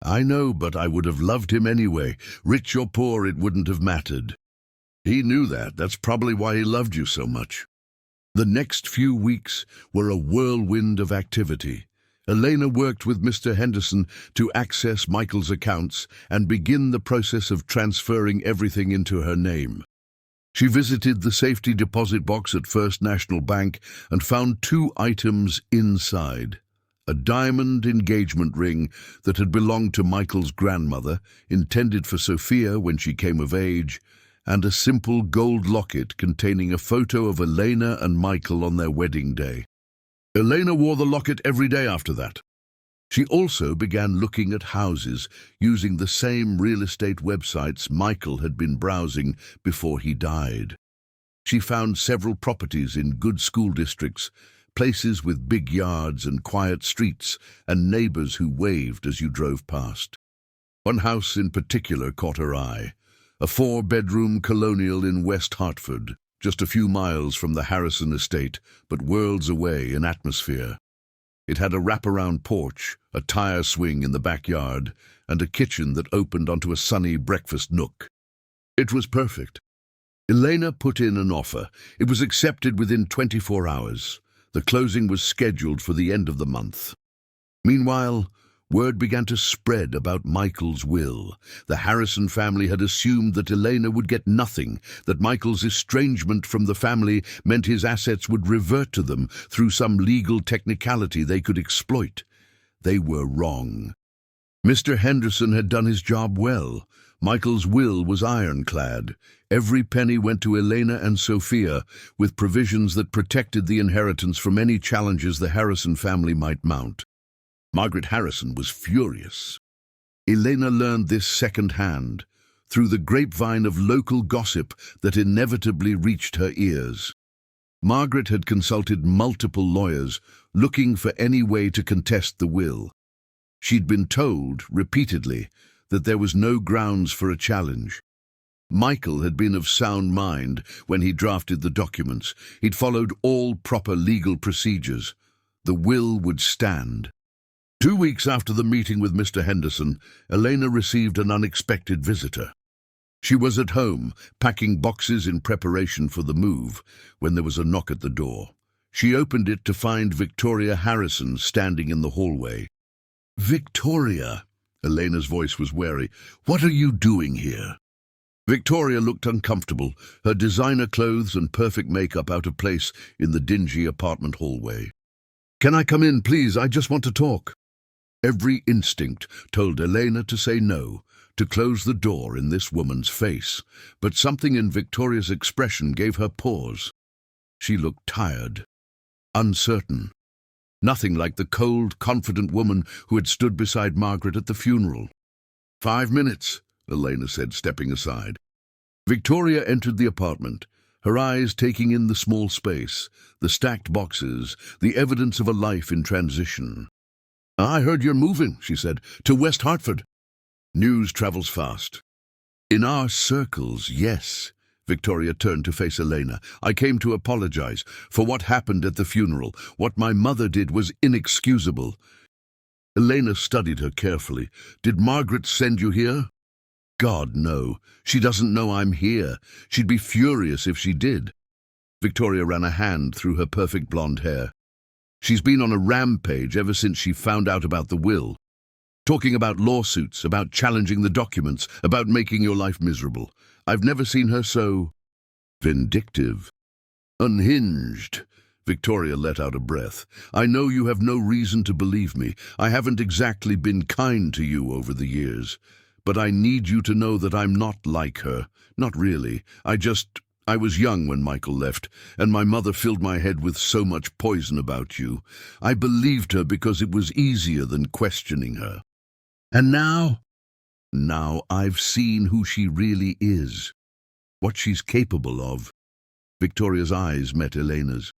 I know, but I would have loved him anyway. Rich or poor, it wouldn't have mattered. He knew that. That's probably why he loved you so much. The next few weeks were a whirlwind of activity. Elena worked with Mr. Henderson to access Michael's accounts and begin the process of transferring everything into her name. She visited the safety deposit box at First National Bank and found 2 items inside. A diamond engagement ring that had belonged to Michael's grandmother, intended for Sophia when she came of age, and a simple gold locket containing a photo of Elena and Michael on their wedding day. Elena wore the locket every day after that. She also began looking at houses using the same real estate websites Michael had been browsing before he died. She found several properties in good school districts, places with big yards and quiet streets, and neighbors who waved as you drove past. One house in particular caught her eye, a 4-bedroom colonial in West Hartford, just a few miles from the Harrison estate, but worlds away in atmosphere. It had a wraparound porch, a tire swing in the backyard, and a kitchen that opened onto a sunny breakfast nook. It was perfect. Elena put in an offer. It was accepted within 24 hours. The closing was scheduled for the end of the month. Meanwhile, word began to spread about Michael's will. The Harrison family had assumed that Elena would get nothing, that Michael's estrangement from the family meant his assets would revert to them through some legal technicality they could exploit. They were wrong. Mr. Henderson had done his job well. Michael's will was ironclad. Every penny went to Elena and Sophia, with provisions that protected the inheritance from any challenges the Harrison family might mount. Margaret Harrison was furious. Elena learned this second-hand, through the grapevine of local gossip that inevitably reached her ears. Margaret had consulted multiple lawyers, looking for any way to contest the will. She'd been told, repeatedly, that there was no grounds for a challenge. Michael had been of sound mind when he drafted the documents. He'd followed all proper legal procedures. The will would stand. 2 weeks after the meeting with Mr. Henderson, Elena received an unexpected visitor. She was at home, packing boxes in preparation for the move, when there was a knock at the door. She opened it to find Victoria Harrison standing in the hallway. "Victoria," Elena's voice was wary, "what are you doing here?" Victoria looked uncomfortable, her designer clothes and perfect makeup out of place in the dingy apartment hallway. "Can I come in, please? I just want to talk." Every instinct told Elena to say no, to close the door in this woman's face, but something in Victoria's expression gave her pause. She looked tired, uncertain. Nothing like the cold, confident woman who had stood beside Margaret at the funeral. "5 minutes," Elena said, stepping aside. Victoria entered the apartment, her eyes taking in the small space, the stacked boxes, the evidence of a life in transition. "I heard you're moving," she said, "to West Hartford." "News travels fast." "In our circles, yes." Victoria turned to face Elena. "I came to apologize for what happened at the funeral. What my mother did was inexcusable." Elena studied her carefully. "Did Margaret send you here?" "God, no. She doesn't know I'm here. She'd be furious if she did." Victoria ran a hand through her perfect blonde hair. "She's been on a rampage ever since she found out about the will. Talking about lawsuits, about challenging the documents, about making your life miserable. I've never seen her so vindictive." "Unhinged." Victoria let out a breath. "I know you have no reason to believe me. I haven't exactly been kind to you over the years. But I need you to know that I'm not like her. Not really. I was young when Michael left, and my mother filled my head with so much poison about you. I believed her because it was easier than questioning her." And now? Now I've seen who she really is, what she's capable of. Victoria's eyes met Elena's.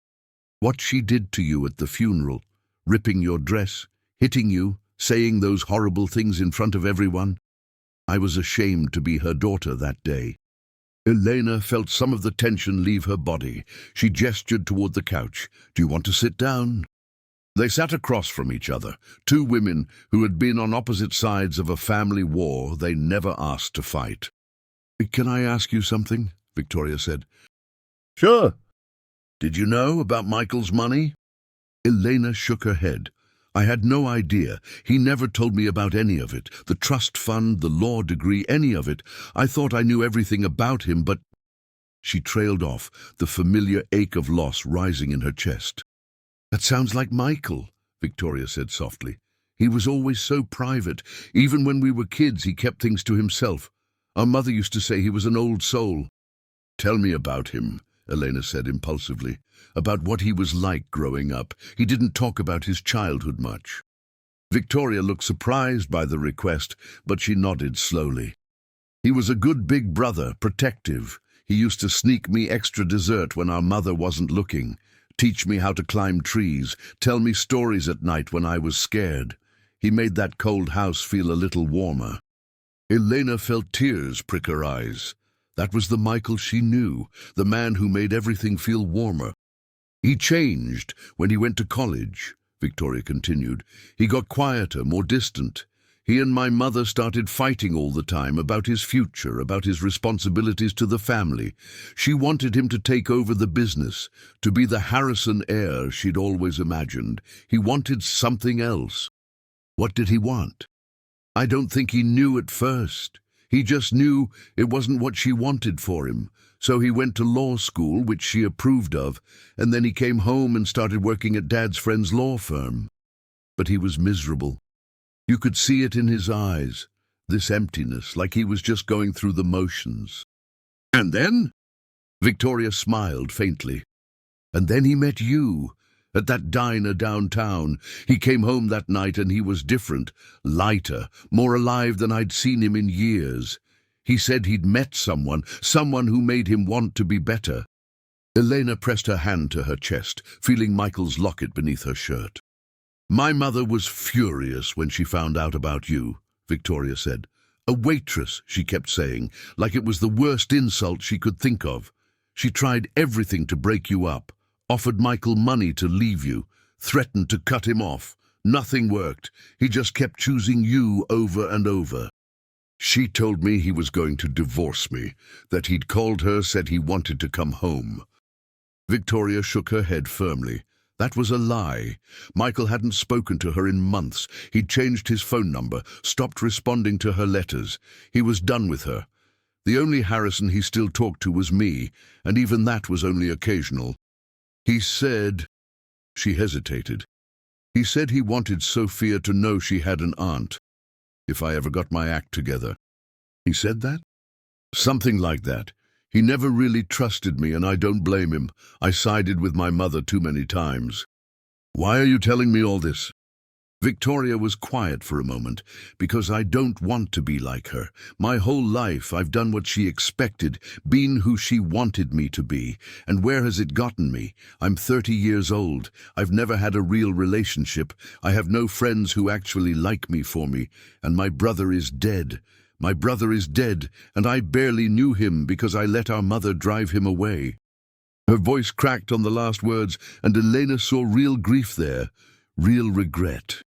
What she did to you at the funeral, ripping your dress, hitting you, saying those horrible things in front of everyone. I was ashamed to be her daughter that day. Elena felt some of the tension leave her body. She gestured toward the couch. Do you want to sit down? They sat across from each other, two women who had been on opposite sides of a family war they never asked to fight. Can I ask you something? Victoria said. Sure. Did you know about Michael's money? Elena shook her head. I had no idea. He never told me about any of it. The trust fund, the law degree, any of it. I thought I knew everything about him, but... She trailed off, the familiar ache of loss rising in her chest. That sounds like Michael, Victoria said softly. He was always so private. Even when we were kids, he kept things to himself. Our mother used to say he was an old soul. Tell me about him, Elena said impulsively. About what he was like growing up. He didn't talk about his childhood much. Victoria looked surprised by the request, but she nodded slowly. He was a good big brother, protective. He used to sneak me extra dessert when our mother wasn't looking, teach me how to climb trees, tell me stories at night when I was scared. He made that cold house feel a little warmer. Elena felt tears prick her eyes. That was the Michael she knew, the man who made everything feel warmer. He changed when he went to college, Victoria continued. He got quieter, more distant. He and my mother started fighting all the time about his future, about his responsibilities to the family. She wanted him to take over the business, to be the Harrison heir she'd always imagined. He wanted something else. What did he want? I don't think he knew at first. He just knew it wasn't what she wanted for him. So he went to law school, which she approved of, and then he came home and started working at Dad's friend's law firm. But he was miserable. You could see it in his eyes, this emptiness, like he was just going through the motions. And then? Victoria smiled faintly. And then he met you, at that diner downtown. He came home that night and he was different, lighter, more alive than I'd seen him in years. He said he'd met someone who made him want to be better. Elena pressed her hand to her chest, feeling Michael's locket beneath her shirt. My mother was furious when she found out about you, Victoria said. A waitress, she kept saying, like it was the worst insult she could think of. She tried everything to break you up, offered Michael money to leave you, threatened to cut him off. Nothing worked. He just kept choosing you over and over. She told me he was going to divorce me, that he'd called her, said he wanted to come home. Victoria shook her head firmly. That was a lie. Michael hadn't spoken to her in months. He'd changed his phone number, stopped responding to her letters. He was done with her. The only Harrison he still talked to was me, and even that was only occasional. He said... She hesitated. He said he wanted Sophia to know she had an aunt, if I ever got my act together. He said that? Something like that. He never really trusted me, and I don't blame him. I sided with my mother too many times. Why are you telling me all this? Victoria was quiet for a moment, because I don't want to be like her. My whole life I've done what she expected, been who she wanted me to be. And where has it gotten me? I'm 30 years old. I've never had a real relationship. I have no friends who actually like me for me. And my brother is dead. My brother is dead, and I barely knew him because I let our mother drive him away. Her voice cracked on the last words, and Elena saw real grief there, real regret.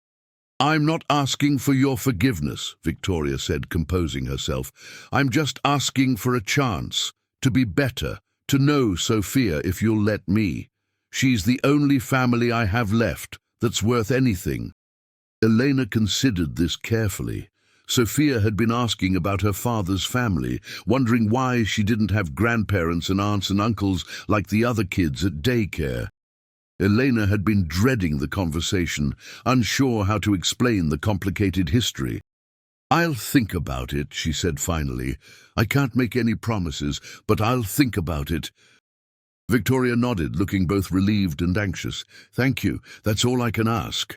I'm not asking for your forgiveness, Victoria said, composing herself. I'm just asking for a chance, to be better, to know Sophia if you'll let me. She's the only family I have left that's worth anything. Elena considered this carefully. Sophia had been asking about her father's family, wondering why she didn't have grandparents and aunts and uncles like the other kids at daycare. Elena had been dreading the conversation, unsure how to explain the complicated history. I'll think about it, she said finally. I can't make any promises, but I'll think about it. Victoria nodded, looking both relieved and anxious. Thank you, that's all I can ask.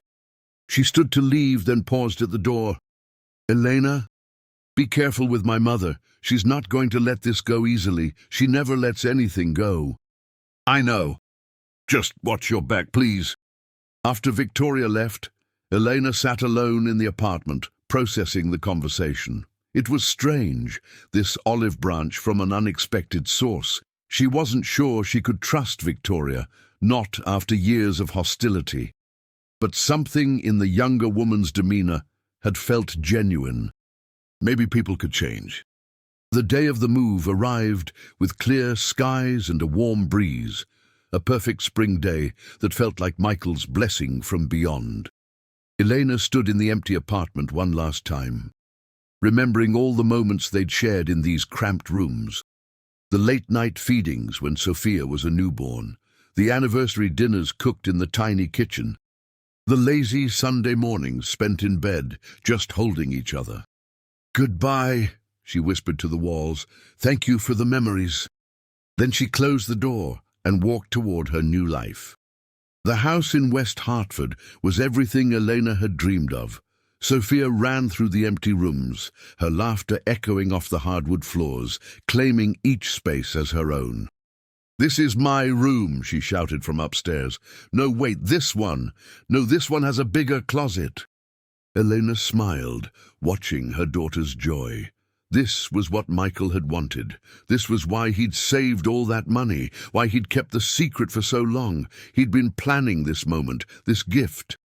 She stood to leave, then paused at the door. Elena, be careful with my mother. She's not going to let this go easily. She never lets anything go. I know. Just watch your back, please. After Victoria left, Elena sat alone in the apartment, processing the conversation. It was strange, this olive branch from an unexpected source. She wasn't sure she could trust Victoria, not after years of hostility. But something in the younger woman's demeanor had felt genuine. Maybe people could change. The day of the move arrived with clear skies and a warm breeze, a perfect spring day that felt like Michael's blessing from beyond. Elena stood in the empty apartment one last time, remembering all the moments they'd shared in these cramped rooms. The late-night feedings when Sophia was a newborn, the anniversary dinners cooked in the tiny kitchen, the lazy Sunday mornings spent in bed, just holding each other. "Goodbye," she whispered to the walls. "Thank you for the memories." Then she closed the door and walked toward her new life. The house in West Hartford was everything Elena had dreamed of. Sophia ran through the empty rooms, her laughter echoing off the hardwood floors, claiming each space as her own. "This is my room," she shouted from upstairs. "No, wait, this one. No, this one has a bigger closet." Elena smiled, watching her daughter's joy. This was what Michael had wanted. This was why he'd saved all that money, why he'd kept the secret for so long. He'd been planning this moment, this gift.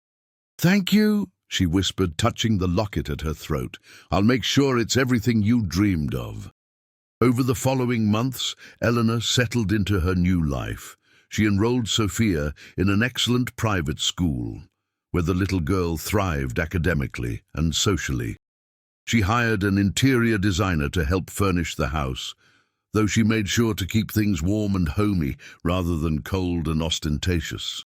"Thank you," she whispered, touching the locket at her throat. "I'll make sure it's everything you dreamed of." Over the following months, Eleanor settled into her new life. She enrolled Sophia in an excellent private school, where the little girl thrived academically and socially. She hired an interior designer to help furnish the house, though she made sure to keep things warm and homey rather than cold and ostentatious.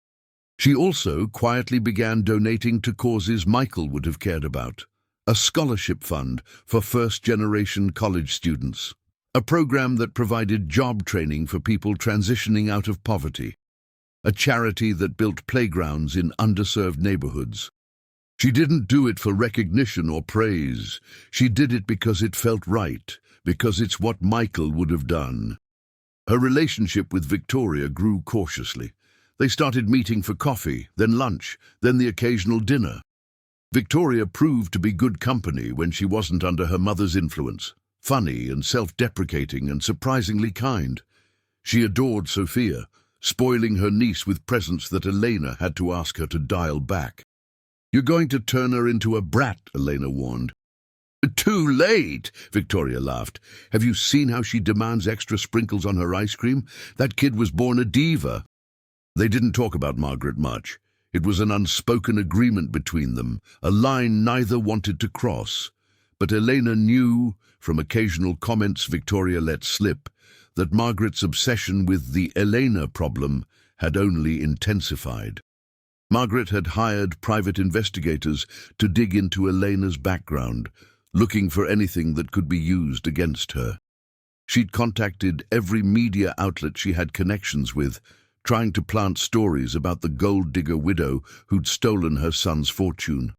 She also quietly began donating to causes Michael would have cared about: a scholarship fund for first-generation college students, a program that provided job training for people transitioning out of poverty, a charity that built playgrounds in underserved neighborhoods. She didn't do it for recognition or praise. She did it because it felt right, because it's what Michael would have done. Her relationship with Victoria grew cautiously. They started meeting for coffee, then lunch, then the occasional dinner. Victoria proved to be good company when she wasn't under her mother's influence, funny and self-deprecating and surprisingly kind. She adored Sophia, spoiling her niece with presents that Elena had to ask her to dial back. "You're going to turn her into a brat," Elena warned. "Too late," Victoria laughed. "Have you seen how she demands extra sprinkles on her ice cream? That kid was born a diva." They didn't talk about Margaret much. It was an unspoken agreement between them, a line neither wanted to cross. But Elena knew, from occasional comments Victoria let slip, that Margaret's obsession with the Elena problem had only intensified. Margaret had hired private investigators to dig into Elena's background, looking for anything that could be used against her. She'd contacted every media outlet she had connections with, trying to plant stories about the gold-digger widow who'd stolen her son's fortune.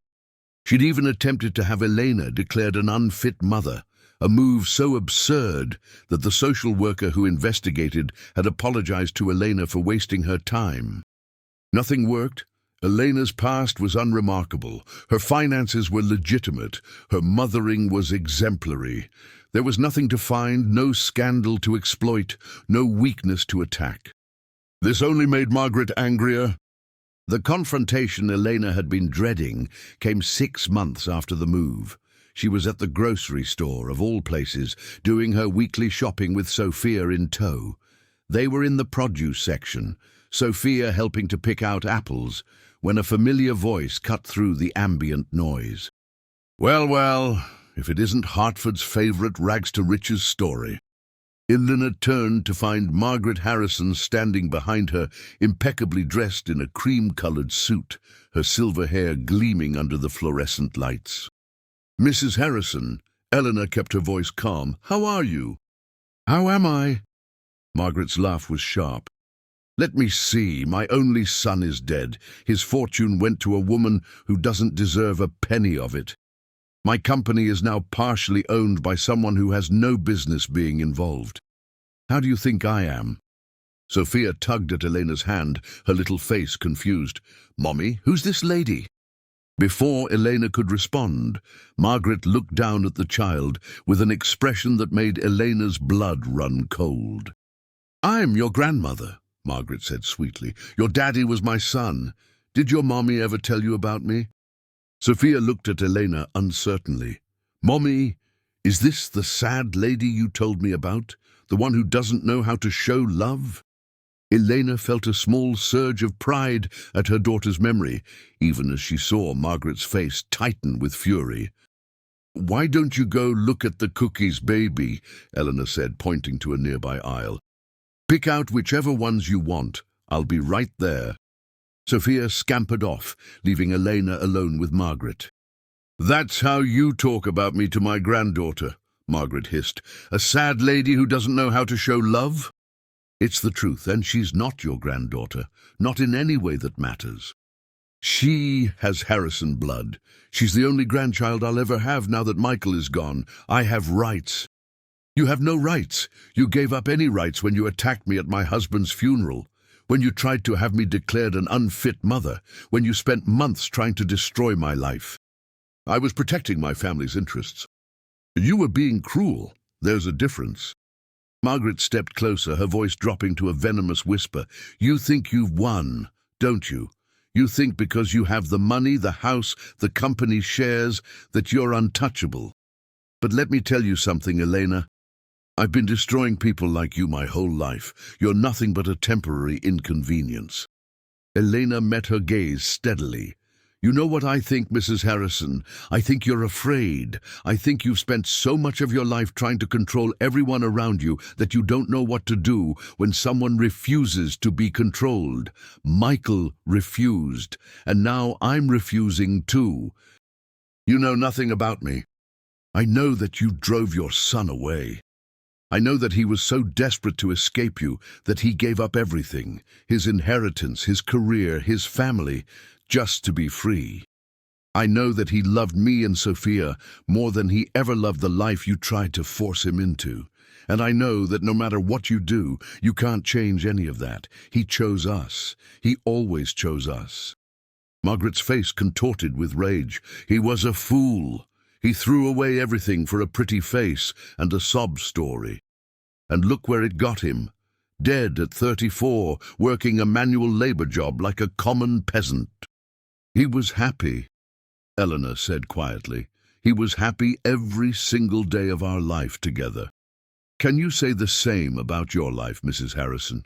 She'd even attempted to have Elena declared an unfit mother, a move so absurd that the social worker who investigated had apologized to Elena for wasting her time. Nothing worked. Elena's past was unremarkable. Her finances were legitimate. Her mothering was exemplary. There was nothing to find, no scandal to exploit, no weakness to attack. This only made Margaret angrier. The confrontation Elena had been dreading came 6 months after the move. She was at the grocery store, of all places, doing her weekly shopping with Sophia in tow. They were in the produce section, Sophia helping to pick out apples, when a familiar voice cut through the ambient noise. "Well, well, if it isn't Hartford's favorite rags-to-riches story." Elena turned to find Margaret Harrison standing behind her, impeccably dressed in a cream-colored suit, her silver hair gleaming under the fluorescent lights. "Mrs. Harrison," Eleanor kept her voice calm, "how are you?" "How am I?" Margaret's laugh was sharp. "Let me see, my only son is dead. His fortune went to a woman who doesn't deserve a penny of it." My company is now partially owned by someone who has no business being involved. How do you think I am?" Sophia tugged at Elena's hand, her little face confused. "Mommy, who's this lady?" Before Elena could respond, Margaret looked down at the child with an expression that made Elena's blood run cold. "I'm your grandmother," Margaret said sweetly. "Your daddy was my son. Did your mommy ever tell you about me?" Sophia looked at Elena uncertainly. "Mommy, is this the sad lady you told me about? The one who doesn't know how to show love?" Elena felt a small surge of pride at her daughter's memory, even as she saw Margaret's face tighten with fury. "Why don't you go look at the cookies, baby?" Eleanor said, pointing to a nearby aisle. "Pick out whichever ones you want. I'll be right there." Sophia scampered off, leaving Elena alone with Margaret. "That's how you talk about me to my granddaughter," Margaret hissed. "A sad lady who doesn't know how to show love?" "It's the truth, and she's not your granddaughter, not in any way that matters. She has Harrison blood. She's the only grandchild I'll ever have now that Michael is gone. I have rights." "You have no rights. You gave up any rights when you attacked me at my husband's funeral, when you tried to have me declared an unfit mother, when you spent months trying to destroy my life. I was protecting my family's interests. You were being cruel. There's a difference." Margaret stepped closer, her voice dropping to a venomous whisper. "You think you've won, don't you? You think because you have the money, the house, the company shares, that you're untouchable. But let me tell you something, Elena. I've been destroying people like you my whole life. You're nothing but a temporary inconvenience." Elena met her gaze steadily. "You know what I think, Mrs. Harrison? I think you're afraid. I think you've spent so much of your life trying to control everyone around you that you don't know what to do when someone refuses to be controlled. Michael refused, and now I'm refusing too. You know nothing about me. I know that you drove your son away. I know that he was so desperate to escape you that he gave up everything, his inheritance, his career, his family, just to be free. I know that he loved me and Sophia more than he ever loved the life you tried to force him into. And I know that no matter what you do, you can't change any of that. He chose us. He always chose us." Margaret's face contorted with rage. "He was a fool. He threw away everything for a pretty face and a sob story. And look where it got him. Dead at 34, working a manual labor job like a common peasant." "He was happy," Eleanor said quietly. "He was happy every single day of our life together. Can you say the same about your life, Mrs. Harrison?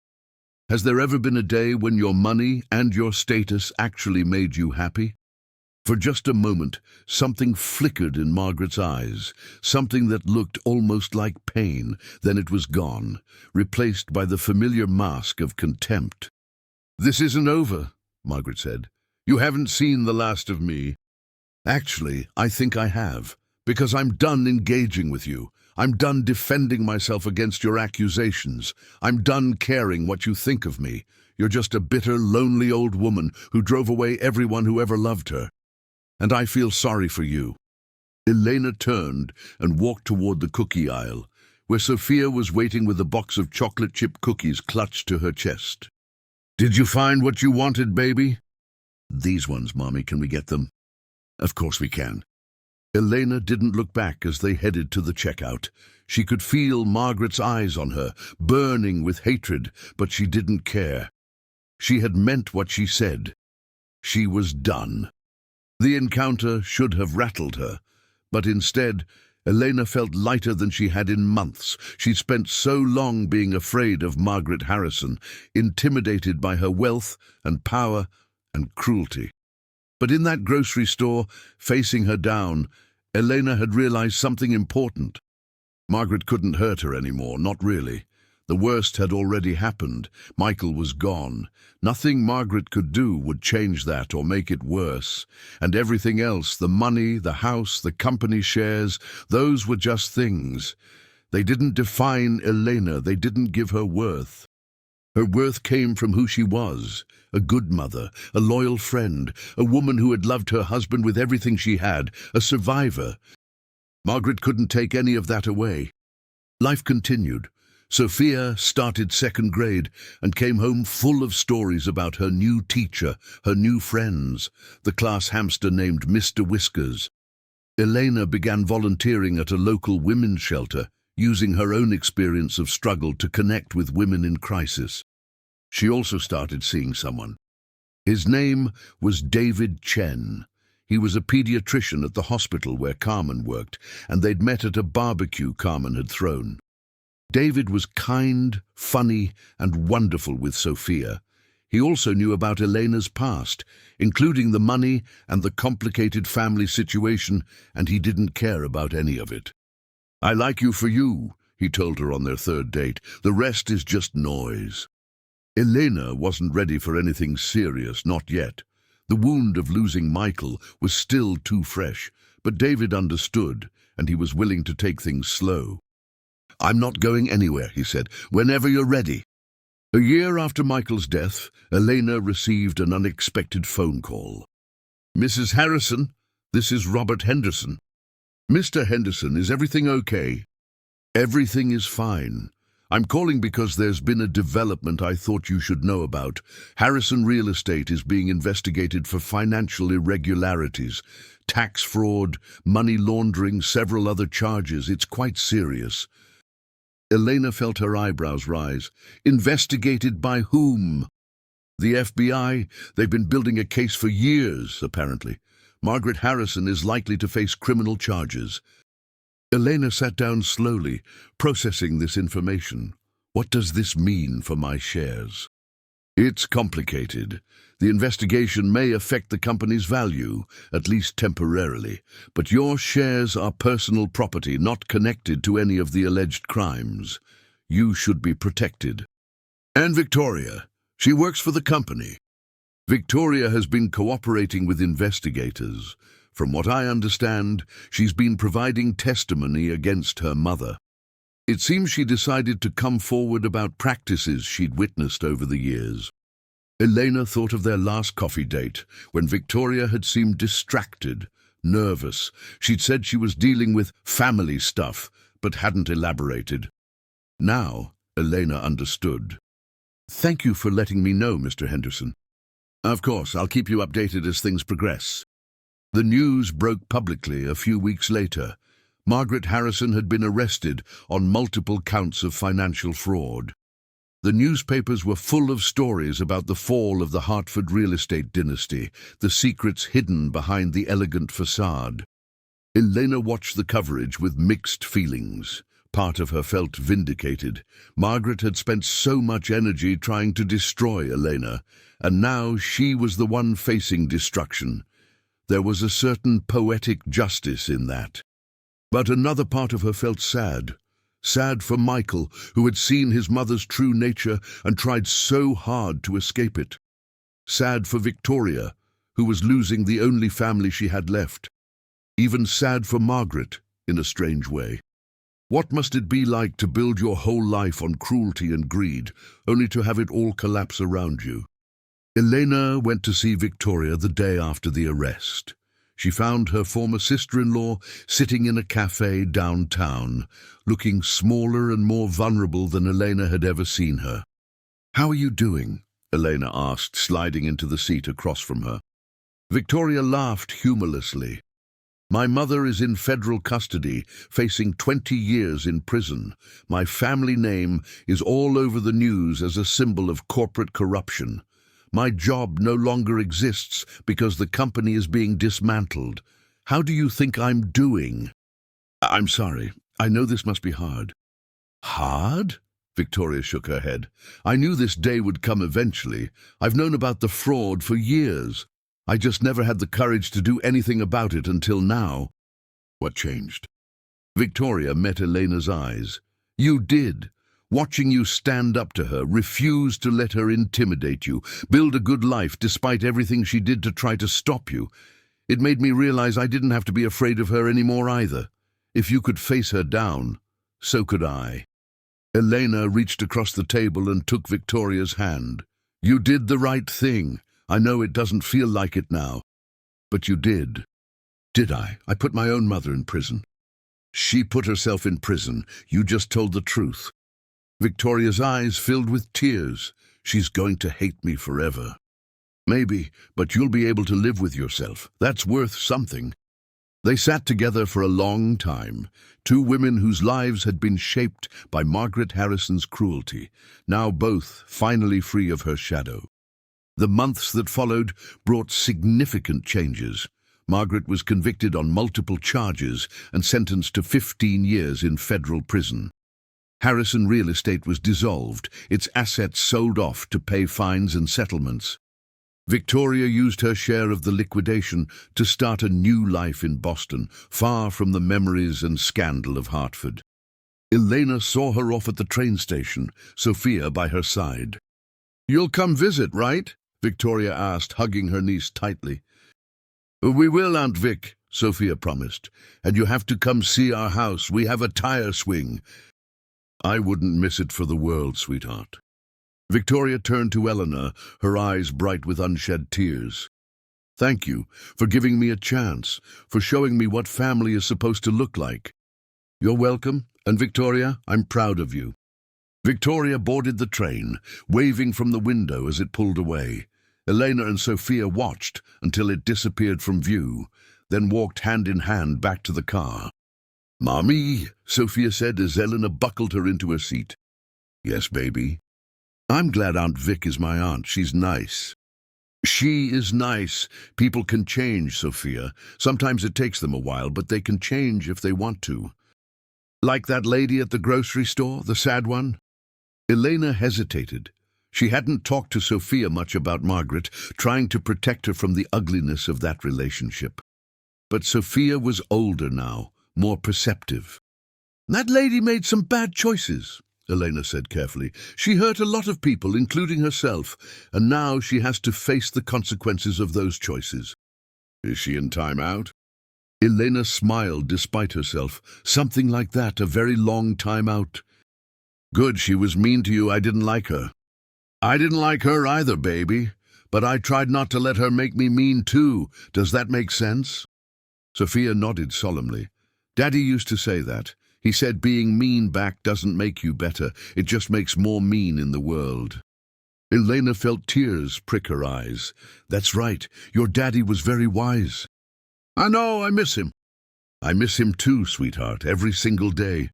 Has there ever been a day when your money and your status actually made you happy?" For just a moment, something flickered in Margaret's eyes, something that looked almost like pain. Then it was gone, replaced by the familiar mask of contempt. "This isn't over," Margaret said. "You haven't seen the last of me." "Actually, I think I have, because I'm done engaging with you. I'm done defending myself against your accusations. I'm done caring what you think of me. You're just a bitter, lonely old woman who drove away everyone who ever loved her. And I feel sorry for you." Elena turned and walked toward the cookie aisle, where Sophia was waiting with a box of chocolate chip cookies clutched to her chest. "Did you find what you wanted, baby?" "These ones, Mommy. Can we get them?" "Of course we can." Elena didn't look back as they headed to the checkout. She could feel Margaret's eyes on her, burning with hatred, but she didn't care. She had meant what she said. She was done. The encounter should have rattled her, but instead, Elena felt lighter than she had in months. She'd spent so long being afraid of Margaret Harrison, intimidated by her wealth and power and cruelty. But in that grocery store, facing her down, Elena had realized something important. Margaret couldn't hurt her anymore, not really. The worst had already happened. Michael was gone. Nothing Margaret could do would change that or make it worse. And everything else, the money, the house, the company shares, those were just things. They didn't define Elena. They didn't give her worth. Her worth came from who she was, a good mother, a loyal friend, a woman who had loved her husband with everything she had, a survivor. Margaret couldn't take any of that away. Life continued. Sophia started second grade and came home full of stories about her new teacher, her new friends, the class hamster named Mr. Whiskers. Elena began volunteering at a local women's shelter, using her own experience of struggle to connect with women in crisis. She also started seeing someone. His name was David Chen. He was a pediatrician at the hospital where Carmen worked, and they'd met at a barbecue Carmen had thrown. David was kind, funny, and wonderful with Sophia. He also knew about Elena's past, including the money and the complicated family situation, and he didn't care about any of it. "I like you for you," he told her on their third date. "The rest is just noise." Elena wasn't ready for anything serious, not yet. The wound of losing Michael was still too fresh, but David understood, and he was willing to take things slow. "I'm not going anywhere," he said, "whenever you're ready." A year after Michael's death, Elena received an unexpected phone call. "Mrs. Harrison, this is Robert Henderson." "Mr. Henderson, is everything okay?" "Everything is fine. I'm calling because there's been a development I thought you should know about. Harrison Real Estate is being investigated for financial irregularities, tax fraud, money laundering, several other charges. It's quite serious." Elena felt her eyebrows rise. "Investigated by whom?" "The FBI. They've been building a case for years, apparently. Margaret Harrison is likely to face criminal charges." Elena sat down slowly, processing this information. "What does this mean for my shares?" "It's complicated. The investigation may affect the company's value, at least temporarily, but your shares are personal property not connected to any of the alleged crimes. You should be protected." "And Victoria? She works for the company." "Victoria has been cooperating with investigators. From what I understand, she's been providing testimony against her mother. It seems she decided to come forward about practices she'd witnessed over the years." Elena thought of their last coffee date, when Victoria had seemed distracted, nervous. She'd said she was dealing with family stuff, but hadn't elaborated. Now, Elena understood. "Thank you for letting me know, Mr. Henderson." "Of course, I'll keep you updated as things progress." The news broke publicly a few weeks later. Margaret Harrison had been arrested on multiple counts of financial fraud. The newspapers were full of stories about the fall of the Hartford real estate dynasty, the secrets hidden behind the elegant facade. Elena watched the coverage with mixed feelings. Part of her felt vindicated. Margaret had spent so much energy trying to destroy Elena, and now she was the one facing destruction. There was a certain poetic justice in that. But another part of her felt sad. Sad for Michael, who had seen his mother's true nature and tried so hard to escape it. Sad for Victoria, who was losing the only family she had left. Even sad for Margaret, in a strange way. What must it be like to build your whole life on cruelty and greed, only to have it all collapse around you? Elena went to see Victoria the day after the arrest. She found her former sister-in-law sitting in a cafe downtown, looking smaller and more vulnerable than Elena had ever seen her. "How are you doing?" Elena asked, sliding into the seat across from her. Victoria laughed humorlessly. "My mother is in federal custody, facing 20 years in prison. My family name is all over the news as a symbol of corporate corruption. My job no longer exists because the company is being dismantled. How do you think I'm doing?" "I'm sorry. I know this must be hard." "Hard?" Victoria shook her head. "I knew this day would come eventually. I've known about the fraud for years. I just never had the courage to do anything about it until now." "What changed?" Victoria met Elena's eyes. "You did. Watching you stand up to her, refuse to let her intimidate you, build a good life despite everything she did to try to stop you. It made me realize I didn't have to be afraid of her anymore either. If you could face her down, so could I." Elena reached across the table and took Victoria's hand. "You did the right thing. I know it doesn't feel like it now, but you did." "Did I? I put my own mother in prison." "She put herself in prison. You just told the truth." Victoria's eyes filled with tears. "She's going to hate me forever." "Maybe, but you'll be able to live with yourself. That's worth something." They sat together for a long time, two women whose lives had been shaped by Margaret Harrison's cruelty, now both finally free of her shadow. The months that followed brought significant changes. Margaret was convicted on multiple charges and sentenced to 15 years in federal prison. Harrison Real Estate was dissolved, its assets sold off to pay fines and settlements. Victoria used her share of the liquidation to start a new life in Boston, far from the memories and scandal of Hartford. Elena saw her off at the train station, Sophia by her side. "You'll come visit, right?" Victoria asked, hugging her niece tightly. "We will, Aunt Vic," Sophia promised. "And you have to come see our house. We have a tire swing." "I wouldn't miss it for the world, sweetheart." Victoria turned to Eleanor, her eyes bright with unshed tears. "Thank you for giving me a chance, for showing me what family is supposed to look like." "You're welcome, and Victoria, I'm proud of you." Victoria boarded the train, waving from the window as it pulled away. Elena and Sophia watched until it disappeared from view, then walked hand in hand back to the car. "Mommy," Sophia said as Eleanor buckled her into her seat. "Yes, baby." "I'm glad Aunt Vic is my aunt. She's nice." "She is nice. People can change, Sophia. Sometimes it takes them a while, but they can change if they want to." "Like that lady at the grocery store, the sad one?" Elena hesitated. She hadn't talked to Sophia much about Margaret, trying to protect her from the ugliness of that relationship. But Sophia was older now, more perceptive. "That lady made some bad choices," Elena said carefully. "She hurt a lot of people, including herself, and now she has to face the consequences of those choices." "Is she in time out?" Elena smiled despite herself. "Something like that, a very long time out." "Good, she was mean to you. I didn't like her." "I didn't like her either, baby, but I tried not to let her make me mean too. Does that make sense?" Sophia nodded solemnly. "Daddy used to say that. He said being mean back doesn't make you better, it just makes more mean in the world." Elena felt tears prick her eyes. "That's right, your daddy was very wise." "I know, I miss him." "I miss him too, sweetheart, every single day."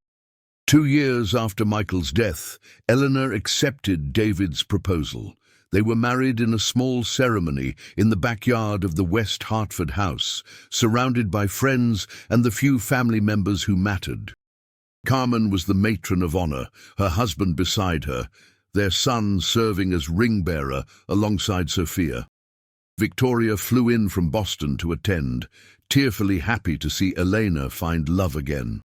2 years after Michael's death, Eleanor accepted David's proposal. They were married in a small ceremony in the backyard of the West Hartford house, surrounded by friends and the few family members who mattered. Carmen was the matron of honor, her husband beside her, their son serving as ring-bearer alongside Sophia. Victoria flew in from Boston to attend, tearfully happy to see Elena find love again.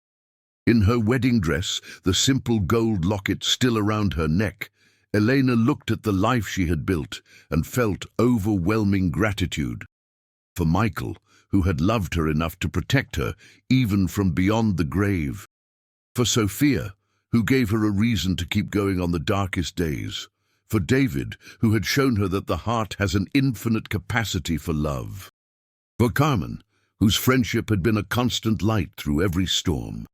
In her wedding dress, the simple gold locket still around her neck, Elena looked at the life she had built and felt overwhelming gratitude. For Michael, who had loved her enough to protect her, even from beyond the grave. For Sophia, who gave her a reason to keep going on the darkest days. For David, who had shown her that the heart has an infinite capacity for love. For Carmen, whose friendship had been a constant light through every storm.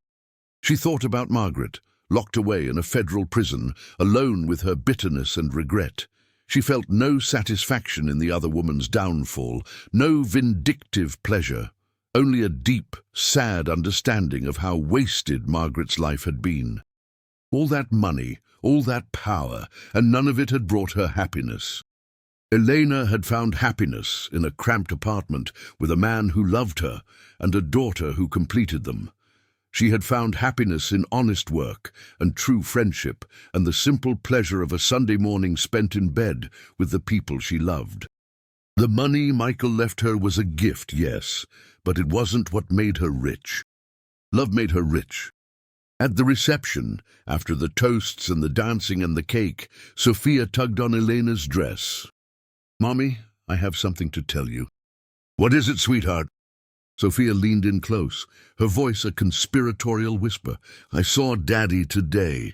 She thought about Margaret, locked away in a federal prison, alone with her bitterness and regret. She felt no satisfaction in the other woman's downfall, no vindictive pleasure. Only a deep, sad understanding of how wasted Margaret's life had been. All that money, all that power, and none of it had brought her happiness. Elena had found happiness in a cramped apartment with a man who loved her and a daughter who completed them. She had found happiness in honest work and true friendship and the simple pleasure of a Sunday morning spent in bed with the people she loved. The money Michael left her was a gift, yes, but it wasn't what made her rich. Love made her rich. At the reception, after the toasts and the dancing and the cake, Sophia tugged on Elena's dress. "Mommy, I have something to tell you." "What is it, sweetheart?" Sophia leaned in close, her voice a conspiratorial whisper. "I saw Daddy today."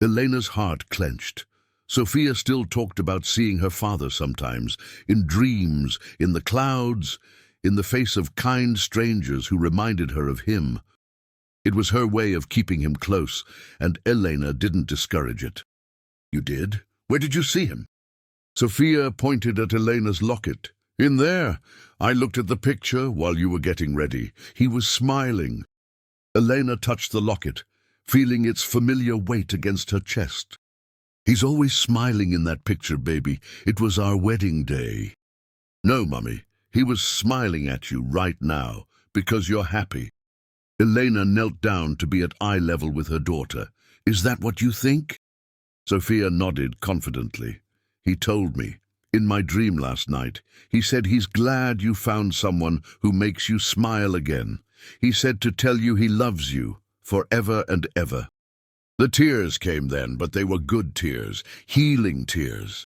Elena's heart clenched. Sophia still talked about seeing her father sometimes, in dreams, in the clouds, in the face of kind strangers who reminded her of him. It was her way of keeping him close, and Elena didn't discourage it. "You did? Where did you see him?" Sophia pointed at Elena's locket. "In there. I looked at the picture while you were getting ready. He was smiling." Elena touched the locket, feeling its familiar weight against her chest. "He's always smiling in that picture, baby. It was our wedding day." "No, Mummy. He was smiling at you right now, because you're happy." Elena knelt down to be at eye level with her daughter. "Is that what you think?" Sophia nodded confidently. "He told me, in my dream last night, he said he's glad you found someone who makes you smile again. He said to tell you he loves you, forever and ever." The tears came then, but they were good tears, healing tears.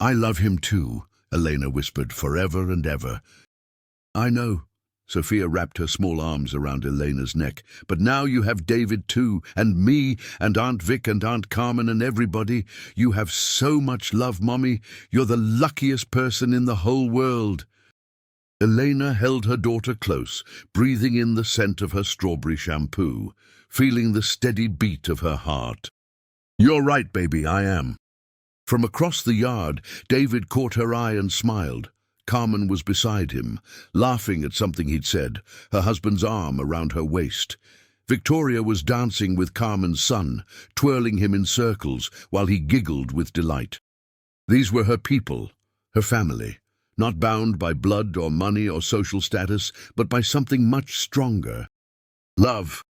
"I love him too," Elena whispered, "forever and ever." "I know." Sophia wrapped her small arms around Elena's neck. "But now you have David too, and me, and Aunt Vic and Aunt Carmen and everybody. You have so much love, Mommy. You're the luckiest person in the whole world." Elena held her daughter close, breathing in the scent of her strawberry shampoo, feeling the steady beat of her heart. "You're right, baby, I am." From across the yard, David caught her eye and smiled. Carmen was beside him, laughing at something he'd said, her husband's arm around her waist. Victoria was dancing with Carmen's son, twirling him in circles while he giggled with delight. These were her people, her family, not bound by blood or money or social status, but by something much stronger. Love.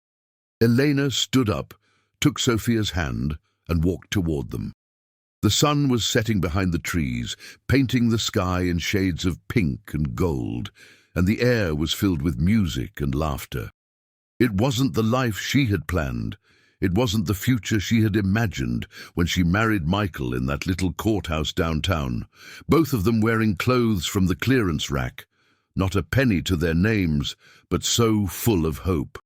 Elena stood up, took Sophia's hand, and walked toward them. The sun was setting behind the trees, painting the sky in shades of pink and gold, and the air was filled with music and laughter. It wasn't the life she had planned. It wasn't the future she had imagined when she married Michael in that little courthouse downtown, both of them wearing clothes from the clearance rack, not a penny to their names, but so full of hope.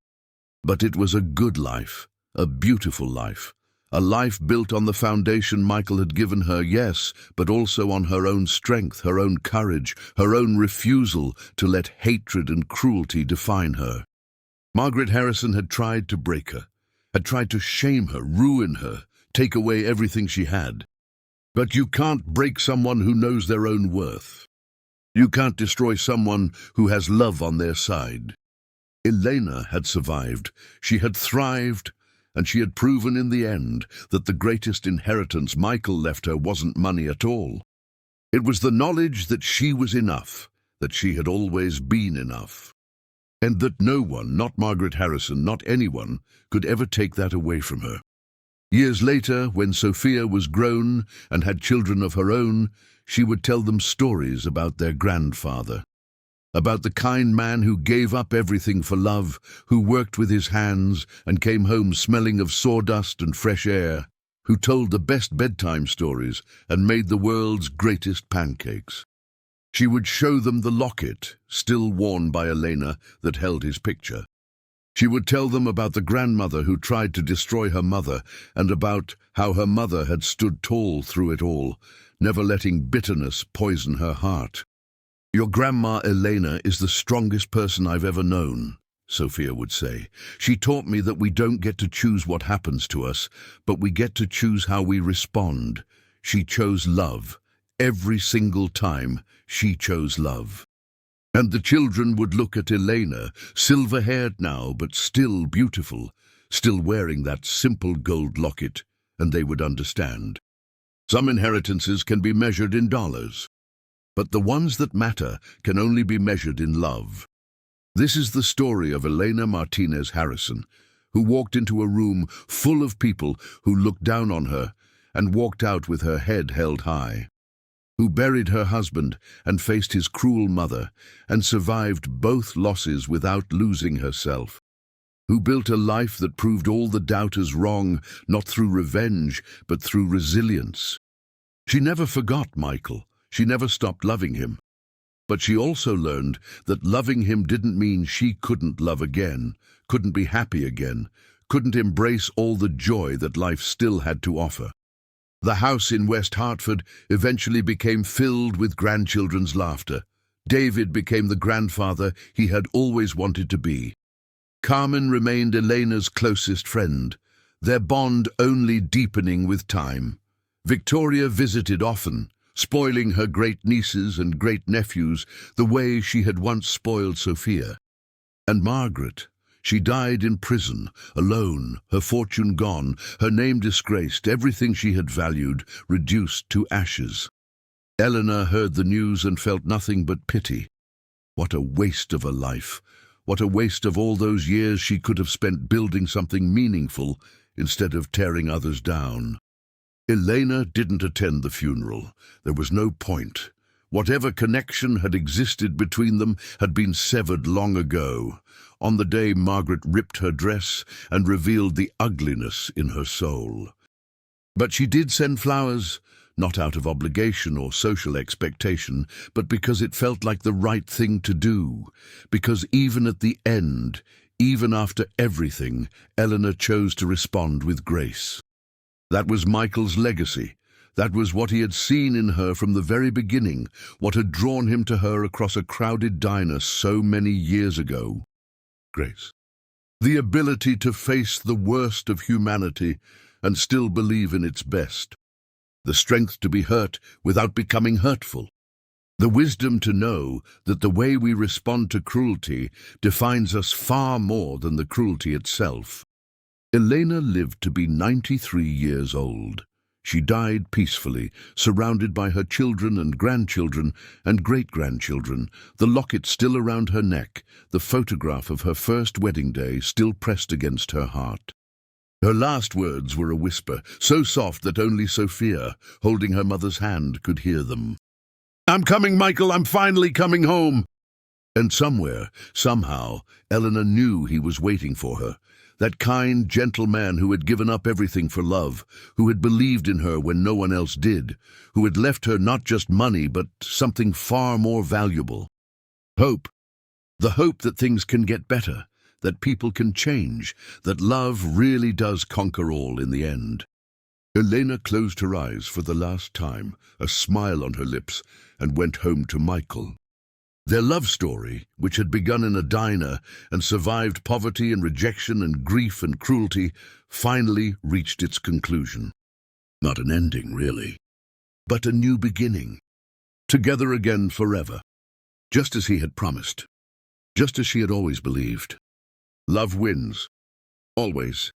But it was a good life, a beautiful life. A life built on the foundation Michael had given her, yes, but also on her own strength, her own courage, her own refusal to let hatred and cruelty define her. Margaret Harrison had tried to break her, had tried to shame her, ruin her, take away everything she had. But you can't break someone who knows their own worth. You can't destroy someone who has love on their side. Elena had survived. She had thrived. And she had proven in the end that the greatest inheritance Michael left her wasn't money at all. It was the knowledge that she was enough, that she had always been enough. And that no one, not Margaret Harrison, not anyone, could ever take that away from her. Years later, when Sophia was grown and had children of her own, she would tell them stories about their grandfather. About the kind man who gave up everything for love, who worked with his hands and came home smelling of sawdust and fresh air, who told the best bedtime stories and made the world's greatest pancakes. She would show them the locket, still worn by Elena, that held his picture. She would tell them about the grandmother who tried to destroy her mother, and about how her mother had stood tall through it all, never letting bitterness poison her heart. "Your grandma Elena is the strongest person I've ever known," Sophia would say. "She taught me that we don't get to choose what happens to us, but we get to choose how we respond. She chose love. Every single time, she chose love." And the children would look at Elena, silver-haired now, but still beautiful, still wearing that simple gold locket, and they would understand. Some inheritances can be measured in dollars, but the ones that matter can only be measured in love. This is the story of Elena Martinez Harrison, who walked into a room full of people who looked down on her and walked out with her head held high, who buried her husband and faced his cruel mother and survived both losses without losing herself, who built a life that proved all the doubters wrong, not through revenge, but through resilience. She never forgot Michael. She never stopped loving him. But she also learned that loving him didn't mean she couldn't love again, couldn't be happy again, couldn't embrace all the joy that life still had to offer. The house in West Hartford eventually became filled with grandchildren's laughter. David became the grandfather he had always wanted to be. Carmen remained Elena's closest friend, their bond only deepening with time. Victoria visited often, spoiling her great-nieces and great-nephews the way she had once spoiled Sophia. And Margaret, she died in prison, alone, her fortune gone, her name disgraced, everything she had valued reduced to ashes. Eleanor heard the news and felt nothing but pity. What a waste of a life! What a waste of all those years she could have spent building something meaningful instead of tearing others down. Elena didn't attend the funeral. There was no point. Whatever connection had existed between them had been severed long ago, on the day Margaret ripped her dress and revealed the ugliness in her soul. But she did send flowers, not out of obligation or social expectation, but because it felt like the right thing to do, because even at the end, even after everything, Eleanor chose to respond with grace. That was Michael's legacy. That was what he had seen in her from the very beginning, what had drawn him to her across a crowded diner so many years ago. Grace. The ability to face the worst of humanity and still believe in its best. The strength to be hurt without becoming hurtful. The wisdom to know that the way we respond to cruelty defines us far more than the cruelty itself. Elena lived to be 93 years old. She died peacefully, surrounded by her children and grandchildren and great-grandchildren, the locket still around her neck, the photograph of her first wedding day still pressed against her heart. Her last words were a whisper, so soft that only Sophia, holding her mother's hand, could hear them. "I'm coming, Michael, I'm finally coming home!" And somewhere, somehow, Eleanor knew he was waiting for her. That kind, gentle man who had given up everything for love, who had believed in her when no one else did, who had left her not just money but something far more valuable. Hope. The hope that things can get better, that people can change, that love really does conquer all in the end. Elena closed her eyes for the last time, a smile on her lips, and went home to Michael. Their love story, which had begun in a diner and survived poverty and rejection and grief and cruelty, finally reached its conclusion. Not an ending, really, but a new beginning. Together again forever, just as he had promised, just as she had always believed. Love wins, always.